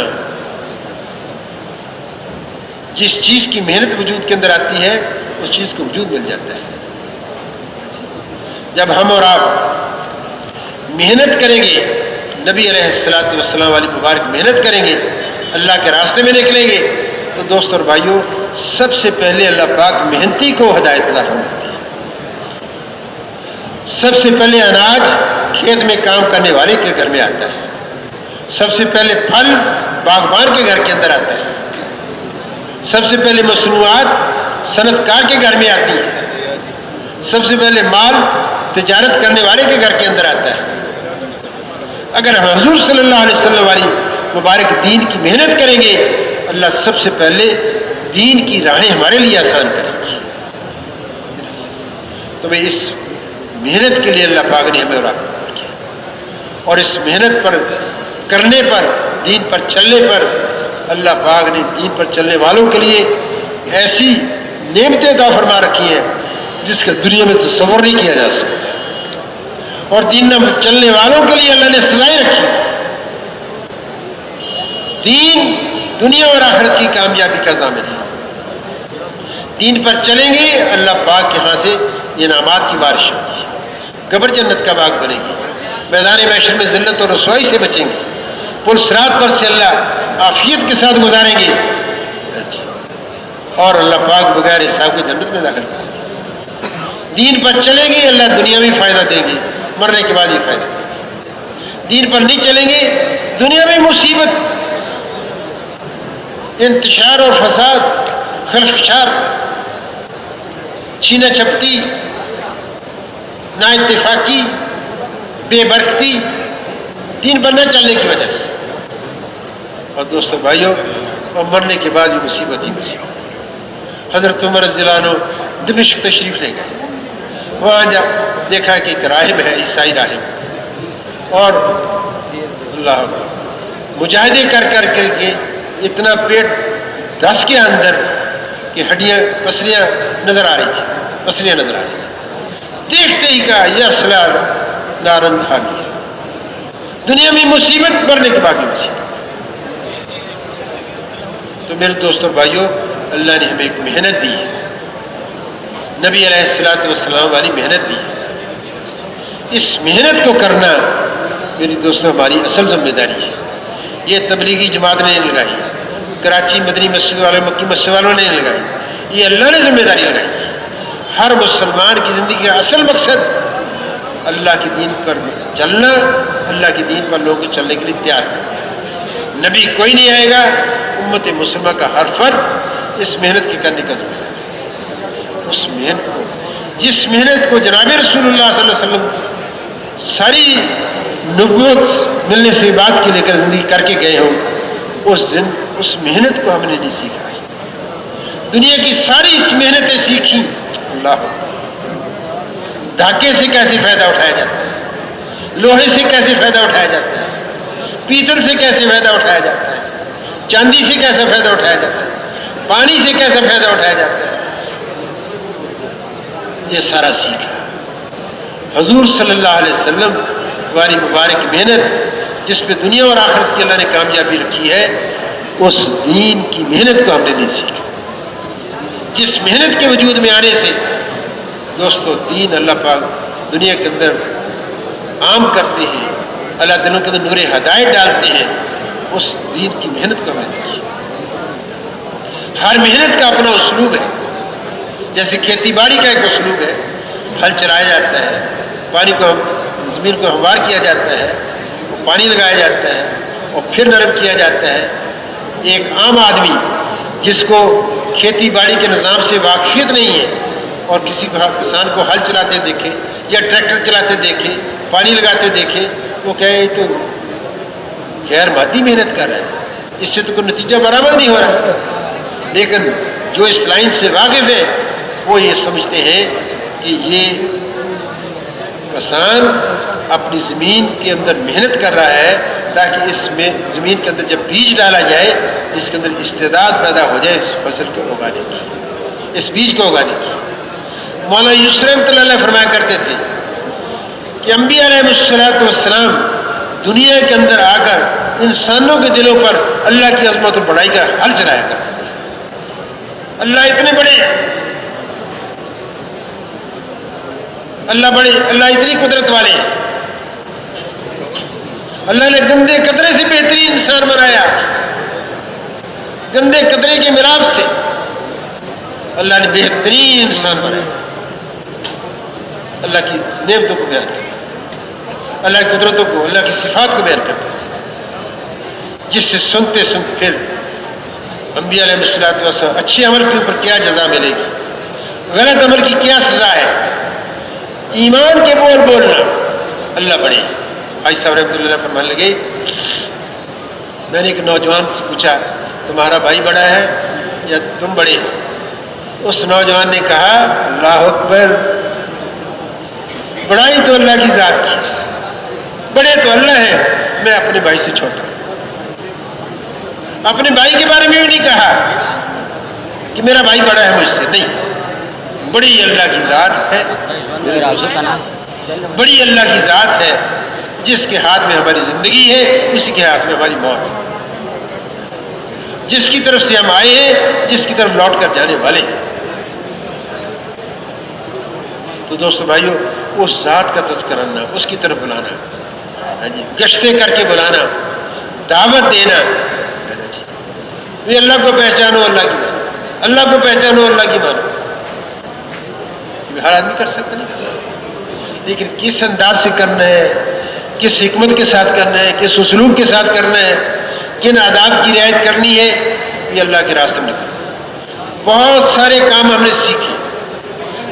جس چیز کی محنت وجود کے اندر آتی ہے اس چیز کو وجود مل جاتا ہے. جب ہم اور آپ محنت کریں گے، نبی علیہ الصلوۃ والسلام والی مبارک محنت کریں گے، اللہ کے راستے میں نکلیں گے، تو دوستوں اور بھائیوں سب سے پہلے اللہ پاک محنتی کو ہدایت عطا فرماتے ہیں. سب سے پہلے اناج کھیت میں کام کرنے والے کے گھر میں آتا ہے. سب سے پہلے پھل باغبان کے گھر کے اندر آتا ہے. سب سے پہلے مصنوعات صنعت کار کے گھر میں آتی ہے. سب سے پہلے مال تجارت کرنے والے کے گھر کے اندر آتا ہے. اگر ہم حضور صلی اللہ علیہ وسلم والی مبارک دین کی محنت کریں گے، اللہ سب سے پہلے دین کی راہیں ہمارے لیے آسان کریں گی. تو میں اس محنت کے لیے اللہ پاک نے ہمیں اور آپ کو کیا، اور اس محنت پر کرنے پر، دین پر چلنے پر اللہ پاک نے دین پر چلنے والوں کے لیے ایسی نعمتیں عطا فرما رکھی ہیں جس کا دنیا میں تصور نہیں کیا جا سکتا. اور دین پر چلنے والوں کے لیے اللہ نے سزائیں رکھی. دین دنیا اور آخرت کی کامیابی کا ضامن ہے. دین پر چلیں گے، اللہ پاک کے ہاں سے انعامات کی بارش ہوگی، قبر جنت کا باغ بنے گی، میدان محشر میں ذلت اور رسوائی سے بچیں گے، پل صراط پر سے اللہ عافیت کے ساتھ گزاریں گے. اور اللہ پاک بغیر حساب کو جنت میں داخل کریں گے۔ دین پر چلیں گے اللہ دنیا میں فائدہ دیں گے، مرنے کے بعد ہی فائدہ دیں گے۔ دین پر نہیں چلیں گے دنیا میں مصیبت، انتشار اور فساد، خلفشار، چھینا چھپٹی، نا اتفاقی، بے برکتی، دین پر نہ چلنے کی وجہ سے۔ اور دوستو بھائیوں، اور مرنے کے بعد بھی مصیبت ہی مصیبت۔ حضرت عمر رضی اللہ عنہ دمشق تشریف لے گئے، وہاں جا دیکھا کہ ایک راہب ہے، عیسائی راہب، اور اللہ مجاہدے کر کے اتنا پیٹ دھس کے اندر کہ ہڈیاں پسلیاں نظر آ رہی تھی، پسلیاں نظر آ رہی تھی۔ دیکھتے ہی کہا یہ اصلا نارن خانی ہے، دنیا میں مصیبت، مرنے کے بعد بھی مصیبت۔ تو میرے دوستوں بھائیوں، اللہ نے ہمیں ایک محنت دی ہے، نبی علیہ الصلوۃ والسلام والی محنت دی ہے۔ اس محنت کو کرنا میری دوستوں ہماری اصل ذمہ داری ہے۔ یہ تبلیغی جماعت نے نہیں لگائی، کراچی مدنی مسجد والوں، مکی مسجد والوں نے نہیں لگائی، یہ اللہ نے ذمہ داری لگائی ہے۔ ہر مسلمان کی زندگی کا اصل مقصد اللہ کے دین پر چلنا، اللہ کے دین پر لوگوں کو چلنے کے لیے تیار کرنا۔ نبی کوئی نہیں آئے گا، امت مسلمہ کا ہر فرد اس محنت کی کرنے کا ذمہ دار ہے۔ اس محنت کو، جس محنت کو جناب رسول اللہ صلی اللہ علیہ وسلم ساری نبوت ملنے سے بعد کے لے کر زندگی کر کے گئے ہوں، اس محنت کو ہم نے نہیں سیکھا۔ دنیا کی ساری اس محنتیں سیکھی، اللہ دھاگے سے کیسے فائدہ اٹھایا جاتا ہے، لوہے سے کیسے فائدہ اٹھایا جاتا ہے، پیتل سے کیسے فائدہ اٹھایا جاتا ہے، چاندی سے کیسا فائدہ اٹھایا جاتا ہے، پانی سے کیسا فائدہ اٹھایا جاتا ہے، یہ سارا سیکھا۔ حضور صلی اللہ علیہ وسلم والی مبارک محنت جس پہ دنیا اور آخرت کی اللہ نے کامیابی رکھی ہے، اس دین کی محنت کو ہم نے نہیں سیکھا، جس محنت کے وجود میں آنے سے دوستو دین اللہ پاک دنیا کے اندر عام کرتے ہیں، اللہ دلوں کے اندر نور ہدایت ڈالتے ہیں، اس دین کی محنت کو ہم نے کی۔ ہر محنت کا اپنا اسلوب ہے، جیسے کھیتی باڑی کا ایک اسلوب ہے، ہل چلایا جاتا ہے، پانی کو زمین کو ہموار کیا جاتا ہے، پانی لگایا جاتا ہے اور پھر نرم کیا جاتا ہے۔ ایک عام آدمی جس کو کھیتی باڑی کے نظام سے واقفیت نہیں ہے اور کسی کو کسان کو ہل چلاتے دیکھے یا ٹریکٹر چلاتے دیکھے، پانی لگاتے دیکھے، وہ کہے یہ تو غیر مادی محنت کر رہا ہے، اس سے تو کوئی نتیجہ برآمد نہیں ہو رہا۔ لیکن جو اس لائن سے واقف ہے وہ یہ سمجھتے ہیں کہ یہ کسان اپنی زمین کے اندر محنت کر رہا ہے تاکہ اس میں زمین کے اندر جب بیج ڈالا جائے اس کے اندر استعداد پیدا ہو جائے اس فصل کو اگانے کی، اس بیج کو اگانے کی۔ مولانا یوسف رحمۃ اللہ علیہ فرمایا کرتے تھے کہ انبیاء علیہ السلام دنیا کے اندر آ کر انسانوں کے دلوں پر اللہ کی عظمت اور بڑائی کا حل چلایا کرتے تھے۔ اللہ اتنے بڑے، اللہ اتنی قدرت والے ہیں، اللہ نے گندے قطرے سے بہترین انسان بنایا، گندے قطرے کے میراب سے اللہ نے بہترین انسان بنایا۔ اللہ کی نعمتوں کو بیان کرتا، اللہ کی قدرتوں کو، اللہ کی صفات کو بیان کرتا، جس سے سنتے سنتے پھر انبیاء علیہ السلام اچھے عمل کے اوپر کیا جزا ملے گی، غلط عمل کی کیا سزا ہے، ایمان کے بول بولنا اللہ بڑے۔ بھائی صاحب رحمۃ اللہ فرمانے لگے، میں نے ایک نوجوان سے پوچھا تمہارا بھائی بڑا ہے یا تم بڑے ہو؟ اس نوجوان نے کہا اللہ اکبر، بڑائی تو اللہ کی ذات کی، بڑے تو اللہ ہے، میں اپنے بھائی سے چھوٹا ہوں۔ اپنے بھائی کے بارے میں بھی نہیں کہا کہ میرا بھائی بڑا ہے مجھ سے، نہیں، بڑی اللہ کی ذات ہے، بڑی اللہ کی ذات ہے جس کے ہاتھ میں ہماری زندگی ہے، اسی کے ہاتھ میں ہماری موت ہے، جس کی طرف سے ہم آئے ہیں، جس کی طرف لوٹ کر جانے والے ہیں۔ تو دوستو بھائیو، اس ذات کا تذکرہ کرنا، اس کی طرف بلانا، گشتیں کر کے بلانا، دعوت دینا، یہ اللہ کو پہچانو، اللہ کی بات، اللہ کو پہچانو، اللہ کی مانو. ہر آدمی کر سکتا نہیں، کر سکتا، لیکن کس انداز سے کرنا ہے، کس حکمت کے ساتھ کرنا ہے، کس اسلوب کے ساتھ کرنا ہے، کن آداب کی رعایت کرنی ہے، یہ اللہ کے راستے میں نکلے. بہت سارے کام ہم نے سیکھے،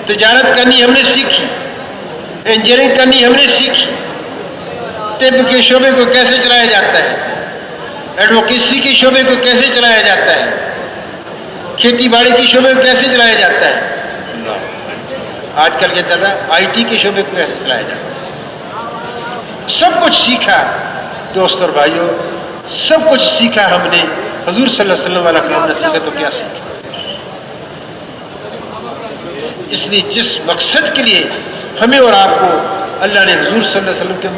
تجارت کرنی ہم نے سیکھی، انجینئرنگ کرنی ہم نے سیکھی، طب کے شعبے کو کیسے چلایا جاتا ہے، ایڈوکیسی کے شعبے کو کیسے چلایا جاتا ہے، کھیتی باڑی کے شعبے کو کیسے چلایا جاتا ہے، آج کل کے طرح آئی ٹی کے شعبے کو کیسے چلایا جاتا ہے. سب کچھ سیکھا دوست اور بھائیوں، سب کچھ سیکھا ہم نے. حضور صلی اللہ علیہ وسلم والا کام نہ سیکھا تو کیا سیکھا؟ اس لیے جس مقصد کے لیے ہمیں اور آپ کو اللہ نے حضور صلی اللہ علیہ وسلم کے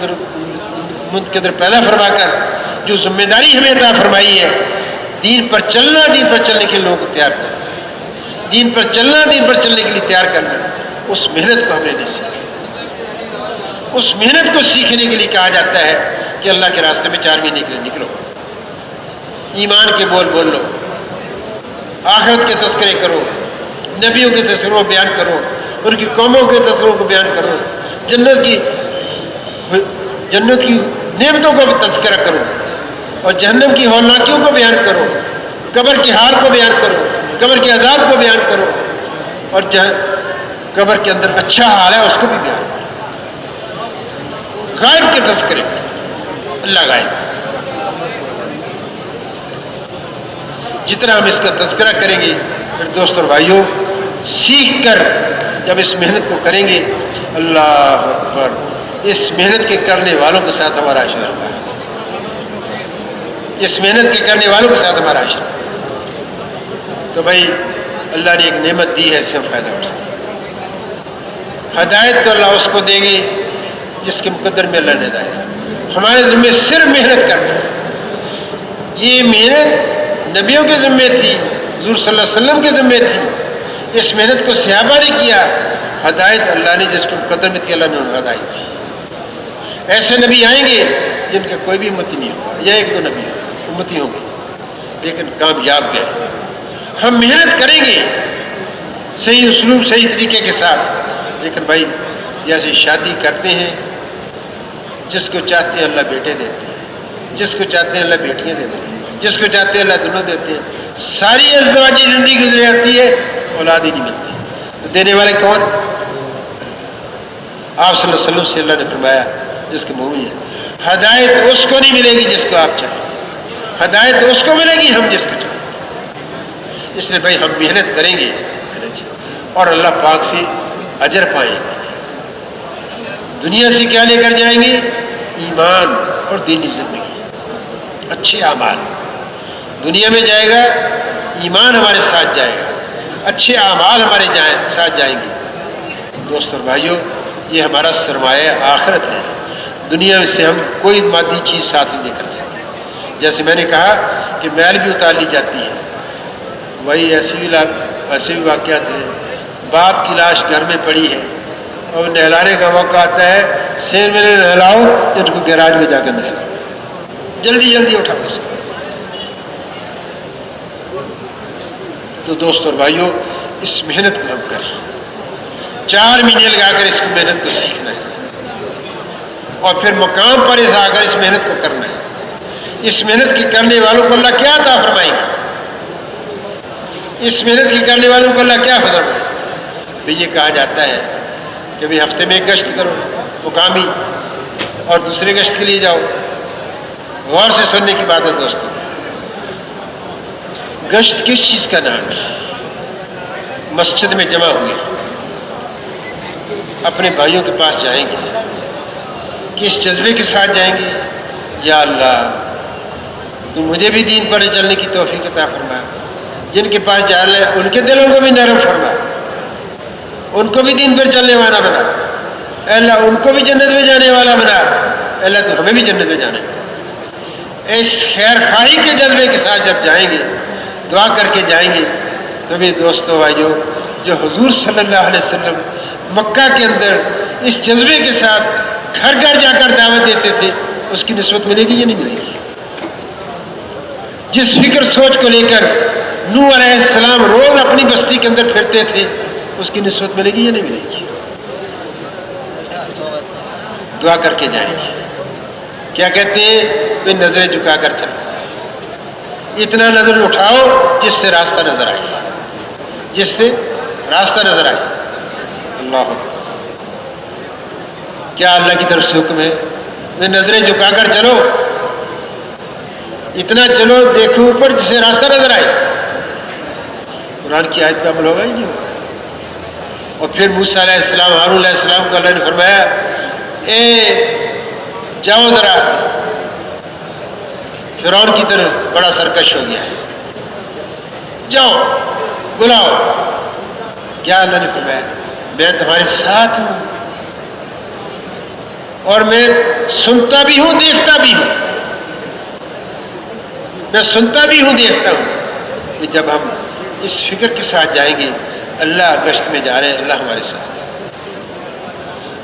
اندر پیدا فرما کر جو ذمہ داری ہمیں عطا فرمائی ہے، دین پر چلنا، دین پر چلنے کے لیے لوگوں کو تیار کرنا، دین پر چلنا، دین پر چلنے کے لیے تیار کرنا، اس محنت کو ہم نے نہیں سیکھا. اس محنت کو سیکھنے کے لیے کہا جاتا ہے کہ اللہ کے راستے میں 4 مہینے کے لیے نکلو، ایمان کے بول لو، آخرت کے تذکرے کرو، نبیوں کے تذکروں کو بیان کرو، ان کی قوموں کے تذکروں کو بیان کرو، جنت کی نعمتوں کا بھی تذکرہ کرو، اور جہنم کی ہولناکیوں کو بیان کرو، قبر کے حال کو بیان کرو، قبر کے عذاب کو بیان کرو، اور قبر کے اندر اچھا حال ہے اس کو بھی بیان کرو. غائب کے تذکرے کرو، اللہ غائب. جتنا ہم اس کا تذکرہ کریں گے پھر دوست اور بھائیوں، سیکھ کر جب اس محنت کو کریں گے، اللہ اکبر، اس محنت کے کرنے والوں کے ساتھ ہمارا عشرہ ہے، اس محنت کے کرنے والوں کے ساتھ ہمارا عشرہ. تو بھائی اللہ نے ایک نعمت دی ہے، اس سے ہم فائدہ اٹھائیں. ہدایت تو اللہ اس کو دیں گے جس کے مقدر میں اللہ نے ہدایت. ہمارے ذمہ صرف محنت کرنا ہے. یہ محنت نبیوں کے ذمہ تھی، حضور صلی اللہ علیہ وسلم کے ذمہ تھی. اس محنت کو صحابہ نے کیا. ہدایت اللہ نے جس کے مقدر میں تھی، اللہ نے انہیں ہدایت دی. ایسے نبی آئیں گے جن کا کوئی بھی امتی نہیں ہوگا، یا 1-2 نبی امتی ہوں گے، لیکن کامیاب گئے. ہم محنت کریں گے صحیح اسلوب، صحیح طریقے کے ساتھ. لیکن بھائی جیسے شادی کرتے ہیں، جس کو چاہتے ہیں اللہ بیٹے دیتے ہیں، جس کو چاہتے ہیں اللہ بیٹیاں دیتے ہیں، جس کو چاہتے ہیں اللہ دونوں دیتے ہیں. ساری ازدواجی زندگی گزر جاتی ہے، اولاد ہی نہیں ملتی. تو دینے والے کون؟ آپ صلی اللہ علیہ وسلم سے اللہ نے فرمایا جس کے منہ ہے، ہدایت اس کو نہیں ملے گی جس کو آپ چاہیں، ہدایت اس کو ملے گی ہم جس کو چاہیں. اس لیے بھائی ہم محنت کریں گے اور اللہ پاک سے اجر پائیں گے. دنیا سے کیا لے کر جائیں گے؟ ایمان اور دینی زندگی، اچھے اعمال. دنیا میں جائے گا ایمان ہمارے ساتھ جائے گا، اچھے اعمال ہمارے ساتھ جائیں گے. دوستوں اور بھائیوں، یہ ہمارا سرمایہ آخرت ہے. دنیا سے ہم کوئی مادی چیز ساتھ نہیں لے کر جائیں گے. جیسے میں نے کہا کہ میل بھی اتار لی جاتی ہے، وہی ایسے بھی واقعات ہیں. باپ کی لاش گھر میں پڑی ہے اور نہلانے کا موقع آتا ہے، سیر میں نہلاؤ، ان کو گیراج میں جا کر نہلاؤ، جلدی جلدی اٹھاؤ اس کو. تو دوست اور بھائیوں، اس محنت کو ہم کریں. 4 مہینے لگا کر اس محنت کو سیکھنا ہے اور پھر مقام پر آ کر اس محنت کو کرنا ہے. اس محنت کی کرنے والوں کو اللہ کیا عطا فرمائیں گے؟ اس محنت کی کرنے والوں کو اللہ کیا فرمائیں گے؟ بھی یہ کہا جاتا ہے کہ بھی ہفتے میں 1 گشت کرو مقامی، اور دوسرے گشت کے لیے جاؤ. غور سے سننے کی بات ہے دوستوں. گشت کس چیز کا نام ہے؟ مسجد میں جمع ہوئے اپنے بھائیوں کے پاس جائیں گے، کس جذبے کے ساتھ جائیں گے؟ یا اللہ تو مجھے بھی دین پر چلنے کی توفیق عطا فرما. جن کے پاس جا رہے ہیں ان کے دلوں کو بھی نرم فرما، ان کو بھی دین پر چلنے والا بنا. اے اللہ ان کو بھی جنت میں جانے والا بنا. اے اللہ تو ہمیں بھی جنت میں جانے والا. اس خیر خواہی کے جذبے کے ساتھ جب جائیں گے، دعا کر کے جائیں گے، تو بھی دوستو بھائیو، جو حضور صلی اللہ علیہ وسلم مکہ کے اندر اس جذبے کے ساتھ گھر گھر جا کر دعوت دیتے تھے، اس کی نسبت ملے گی یا نہیں ملے گی؟ جس فکر سوچ کو لے کر نوح علیہ السلام روز اپنی بستی کے اندر پھرتے تھے، اس کی نسبت ملے گی یا نہیں ملے گی؟ دعا کر کے جائیں گے. کیا کہتے ہیں؟ کوئی نظریں جھکا کر چلو، اتنا نظر اٹھاؤ جس سے راستہ نظر آئے، جس سے راستہ نظر آئے. اللہ اکبر. کیا اللہ کی طرف سے حکم ہے؟ وہ نظریں جھکا کر چلو، اتنا چلو دیکھو اوپر جسے راستہ نظر آئے. قرآن کی آیت پہ عمل ہوگا ہی نہیں ہوگا. اور پھر موسیٰ علیہ السلام، ہارون علیہ السلام کو اللہ نے فرمایا اے جاؤ ذرا، فرعون کی طرف بڑا سرکش ہو گیا ہے، جاؤ بلاؤ. کیا اللہ نے فرمایا؟ میں تمہارے ساتھ ہوں اور میں سنتا بھی ہوں دیکھتا بھی ہوں. میں سنتا بھی ہوں دیکھتا ہوں. کہ جب ہم اس فکر کے ساتھ جائیں گے اللہ گشت میں جا رہے ہیں، اللہ ہمارے ساتھ ہے،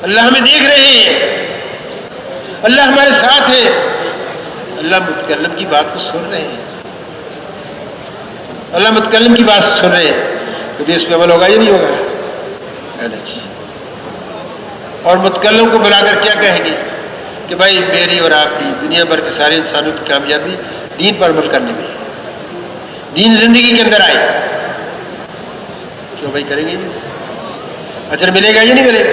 اللہ ہمیں دیکھ رہے ہیں، اللہ ہمارے ساتھ ہے، اللہ متکلم کی بات کو سن رہے ہیں، اللہ متکلم کی بات سن رہے ہیں. تو بھی اس پہ عمل ہوگا یا نہیں ہوگا؟ اور متکلم کو بلا کر کیا کہیں گے کہ بھائی میری اور آپ کی، دنیا بھر کے سارے انسانوں کی کامیابی دین پر عمل کرنے میں ہے، دین زندگی کے اندر آئے. کیوں بھائی کریں گے نہیں؟ اجر ملے گا یا نہیں ملے گا؟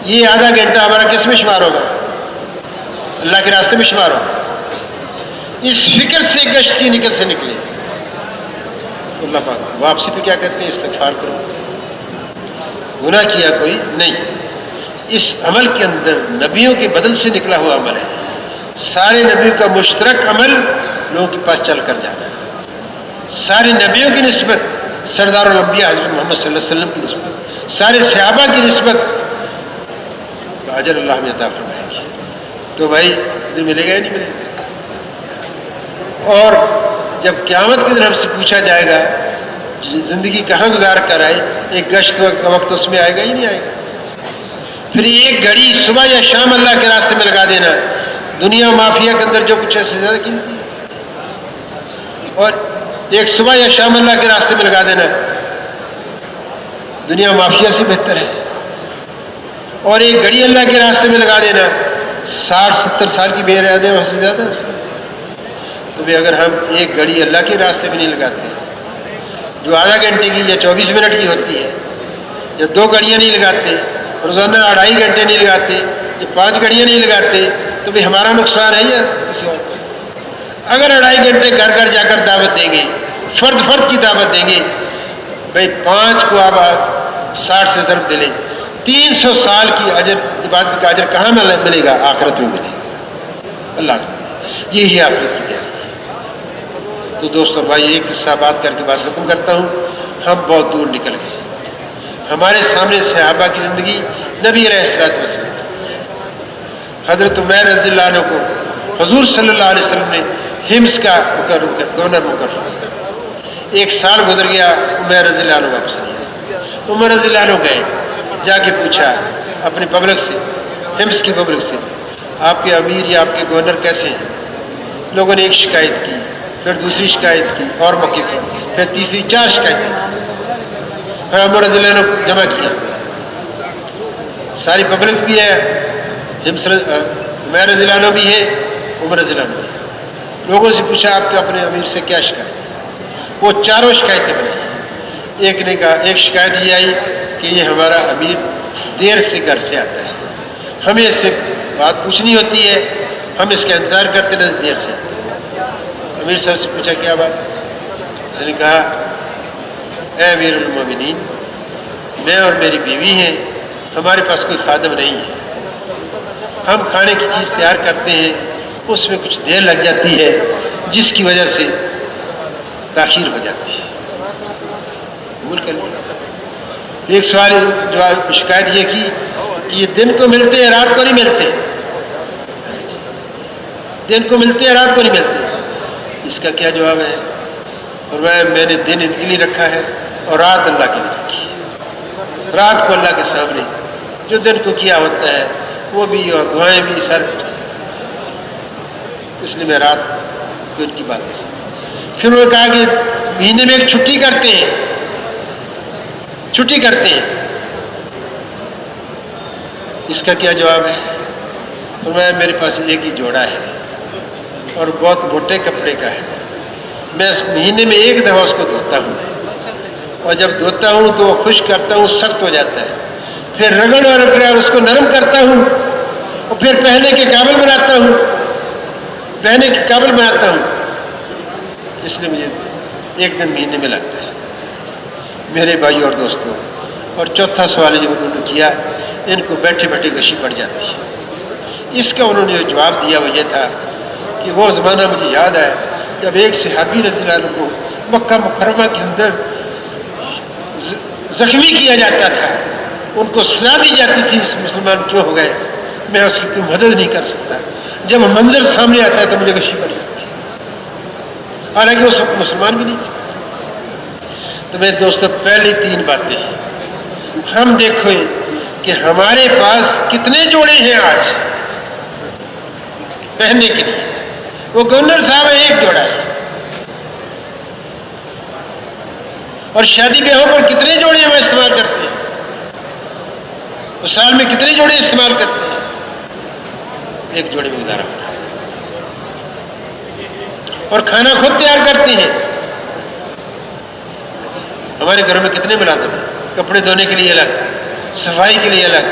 یہ آدھا گھنٹہ ہمارا کس میں شمار ہوگا؟ اللہ کے راستے میں شمار ہوگا. اس فکر سے گشت کی نکل سے نکلے. اللہ پاک واپسی پہ کیا کہتے ہیں؟ استغفار کرو. گناہ کیا کوئی نہیں. اس عمل کے اندر نبیوں کے بدل سے نکلا ہوا عمل ہے. سارے نبیوں کا مشترک عمل لوگوں کے پاس چل کر جانا ہے. سارے نبیوں کی نسبت، سردار الانبیاء حضرت محمد صلی اللہ علیہ وسلم کی نسبت، سارے صحابہ کی نسبت کا اجر اللہ ہمیں عطا فرمائے گی. تو بھائی ادھر ملے گا یا نہیں ملے گا؟ اور جب قیامت کے دن ہم سے پوچھا جائے گا زندگی کہاں گزار کر آئے، ایک گشت کا وقت اس میں آئے گا ہی نہیں آئے گا. پھر ایک گھڑی صبح یا شام اللہ کے راستے میں لگا دینا. دنیا مافیا کے اندر جو کچھ ہے سے زیادہ قیمتی ہے، اور ایک صبح یا شام اللہ کے راستے میں لگا دینا دنیا مافیا سے بہتر ہے. اور ایک گھڑی اللہ کے راستے میں لگا دینا 60-70 سال کی بے ارادے وہاں سے زیادہ ہے. تو بھی اگر ہم ایک گھڑی اللہ کے راستے میں نہیں لگاتے جو آدھا گھنٹے کی یا 24 منٹ کی ہوتی ہے، یا 2 گھڑیاں نہیں لگاتے، روزانہ 2.5 گھنٹے نہیں لگاتے، یا 5 گھڑیاں نہیں لگاتے، تو بھی ہمارا نقصان ہے یا کسی اور کا؟ اگر 2.5 گھنٹے گھر گھر جا کر دعوت دیں گے، فرد فرد کی دعوت دیں گے، بھائی 5 کو آپ 60 سے ضرب دے لیں، 300 سال کی عبادت کا اجر کہاں ملے گا؟ آخرت میں ملے گا. اللہ کا یہی آخرت کی تیاری. تو دوستو بھائی ایک قصہ بات کر کے بات ختم کرتا ہوں. ہم بہت دور نکل گئے. ہمارے سامنے صحابہ کی زندگی، نبی علیہ السلام، حضرت عمیر رضی اللہ عنہ کو حضور صلی اللہ علیہ وسلم نے ہمس کا گورنر مقرر کیا. 1 سال گزر گیا، عمیر رضی اللہ عنہ واپس نہیں آئے. عمر رضی اللہ عنہ گئے، جا کے پوچھا اپنی پبلک سے، ہمس کی پبلک سے، آپ کے امیر یا آپ کے گورنر کیسے ہیں؟ لوگوں نے ایک شکایت کی، پھر دوسری شکایت کی اور موقع پر، پھر تیسری، 4 شکایتیں کی. پھر عمر رضی اللہ عنہ کو جمع کیا، ساری پبلک بھی ہے، عمیر رضی اللہ عنہ بھی ہے، عمر رضی اللہ عنہ بھی ہے. لوگوں سے پوچھا آپ کے اپنے امیر سے کیا شکایت ہے؟ وہ 4 شکایتیں بنائی. ایک نے کہا، ایک شکایت یہ آئی کہ یہ ہمارا امیر دیر سے گھر سے آتا ہے، ہمیں اس سے بات پوچھنی ہوتی ہے، ہم اس کا انتظار کرتے ہیں، دیر سے آتا ہے. امیر صاحب سے پوچھا کیا بات؟ اس نے کہا اے امیر المومنین، میں اور میری بیوی ہیں، ہمارے پاس کوئی خادم نہیں ہے، ہم کھانے کی چیز تیار کرتے ہیں، اس میں کچھ دیر لگ جاتی ہے جس کی وجہ سے تاخیر ہو جاتی ہے. قبول کر لیا. ایک سوال جو شکایت یہ کی کہ یہ دن کو ملتے ہیں رات کو نہیں ملتے، دن کو ملتے ہیں رات کو نہیں ملتے. اس کا کیا جواب ہے؟ فرمایا میں نے دن ان کے لیے رکھا ہے اور رات اللہ کے لیے رکھی. رات کو اللہ کے سامنے جو دن کو کیا ہوتا ہے وہ بھی اور دعائیں بھی سر، اس لیے میں رات کو ان کی بات نہیں. پھر انہوں نے کہا کہ مہینے میں ایک چھٹی کرتے ہیں، اس کا کیا جواب ہے؟ فرمایا میرے پاس ایک ہی جوڑا ہے اور بہت موٹے کپڑے کا ہے، میں مہینے میں ایک دفعہ اس کو دھوتا ہوں، اور جب دھوتا ہوں تو وہ خشک کرتا ہوں، سخت ہو جاتا ہے، پھر رگڑ اور اس کو نرم کرتا ہوں اور پھر پہننے کے قابل بناتا ہوں، اس لیے مجھے ایک دن مہینے میں لگتا ہے میرے بھائیوں اور دوستوں۔ اور چوتھا سوال جو انہوں نے کیا، ان کو بیٹھے بیٹھے غشی پڑ جاتی ہے، اس کا انہوں نے جو جواب دیا وہ یہ تھا کہ وہ زمانہ مجھے یاد ہے جب ایک صحابی رضی اللہ عنہ کو مکہ مکرمہ کے اندر زخمی کیا جاتا تھا، ان کو سزا دی جاتی تھی، اس مسلمان کیوں ہو گئے، میں اس کی کوئی مدد نہیں کر سکتا، جب منظر سامنے آتا ہے تو مجھے غشی پڑ جاتی ہے، حالانکہ وہ سب مسلمان بھی نہیں تھے۔ تو میرے دوستوں، پہلی 3 باتیں ہم دیکھو کہ ہمارے پاس کتنے جوڑے ہیں آج پہننے کے لیے، وہ گورنر صاحب ہے ایک جوڑا ہے، اور شادی بیاہوں پر کتنے جوڑے وہ استعمال کرتے ہیں، وہ سال میں کتنے جوڑے استعمال کرتے ہیں، ایک جوڑے میں گزارا ہو رہا ہے، اور کھانا خود تیار کرتے ہیں۔ ہمارے گھروں میں کتنے ملازم ہیں، کپڑے دھونے کے لیے الگ، صفائی کے لیے الگ،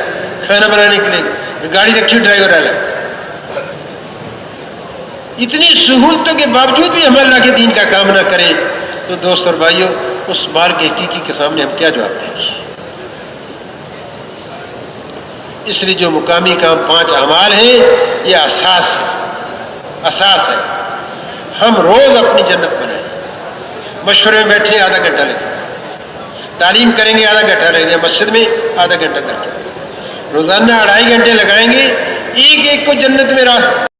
کھانا بنانے کے لیے، گاڑی رکھی ڈرائیور الگ۔ اتنی سہولتوں کے باوجود بھی ہم اللہ کے دین کا کام نہ کریں تو دوست اور بھائیوں، اس مال کے حقیقی کے سامنے ہم کیا جواب دیں گے؟ اس لیے جو مقامی کام 5 اعمال ہیں، یہ اساس ہے۔ ہم روز اپنی جنت بنائیں، مشورے میں بیٹھے آدھا گھنٹہ لگے، تعلیم کریں گے آدھا گھنٹہ لگے گا، مسجد میں آدھا گھنٹہ کر کے روزانہ 2.5 گھنٹے لگائیں گے، ایک ایک کو جنت میں راستہ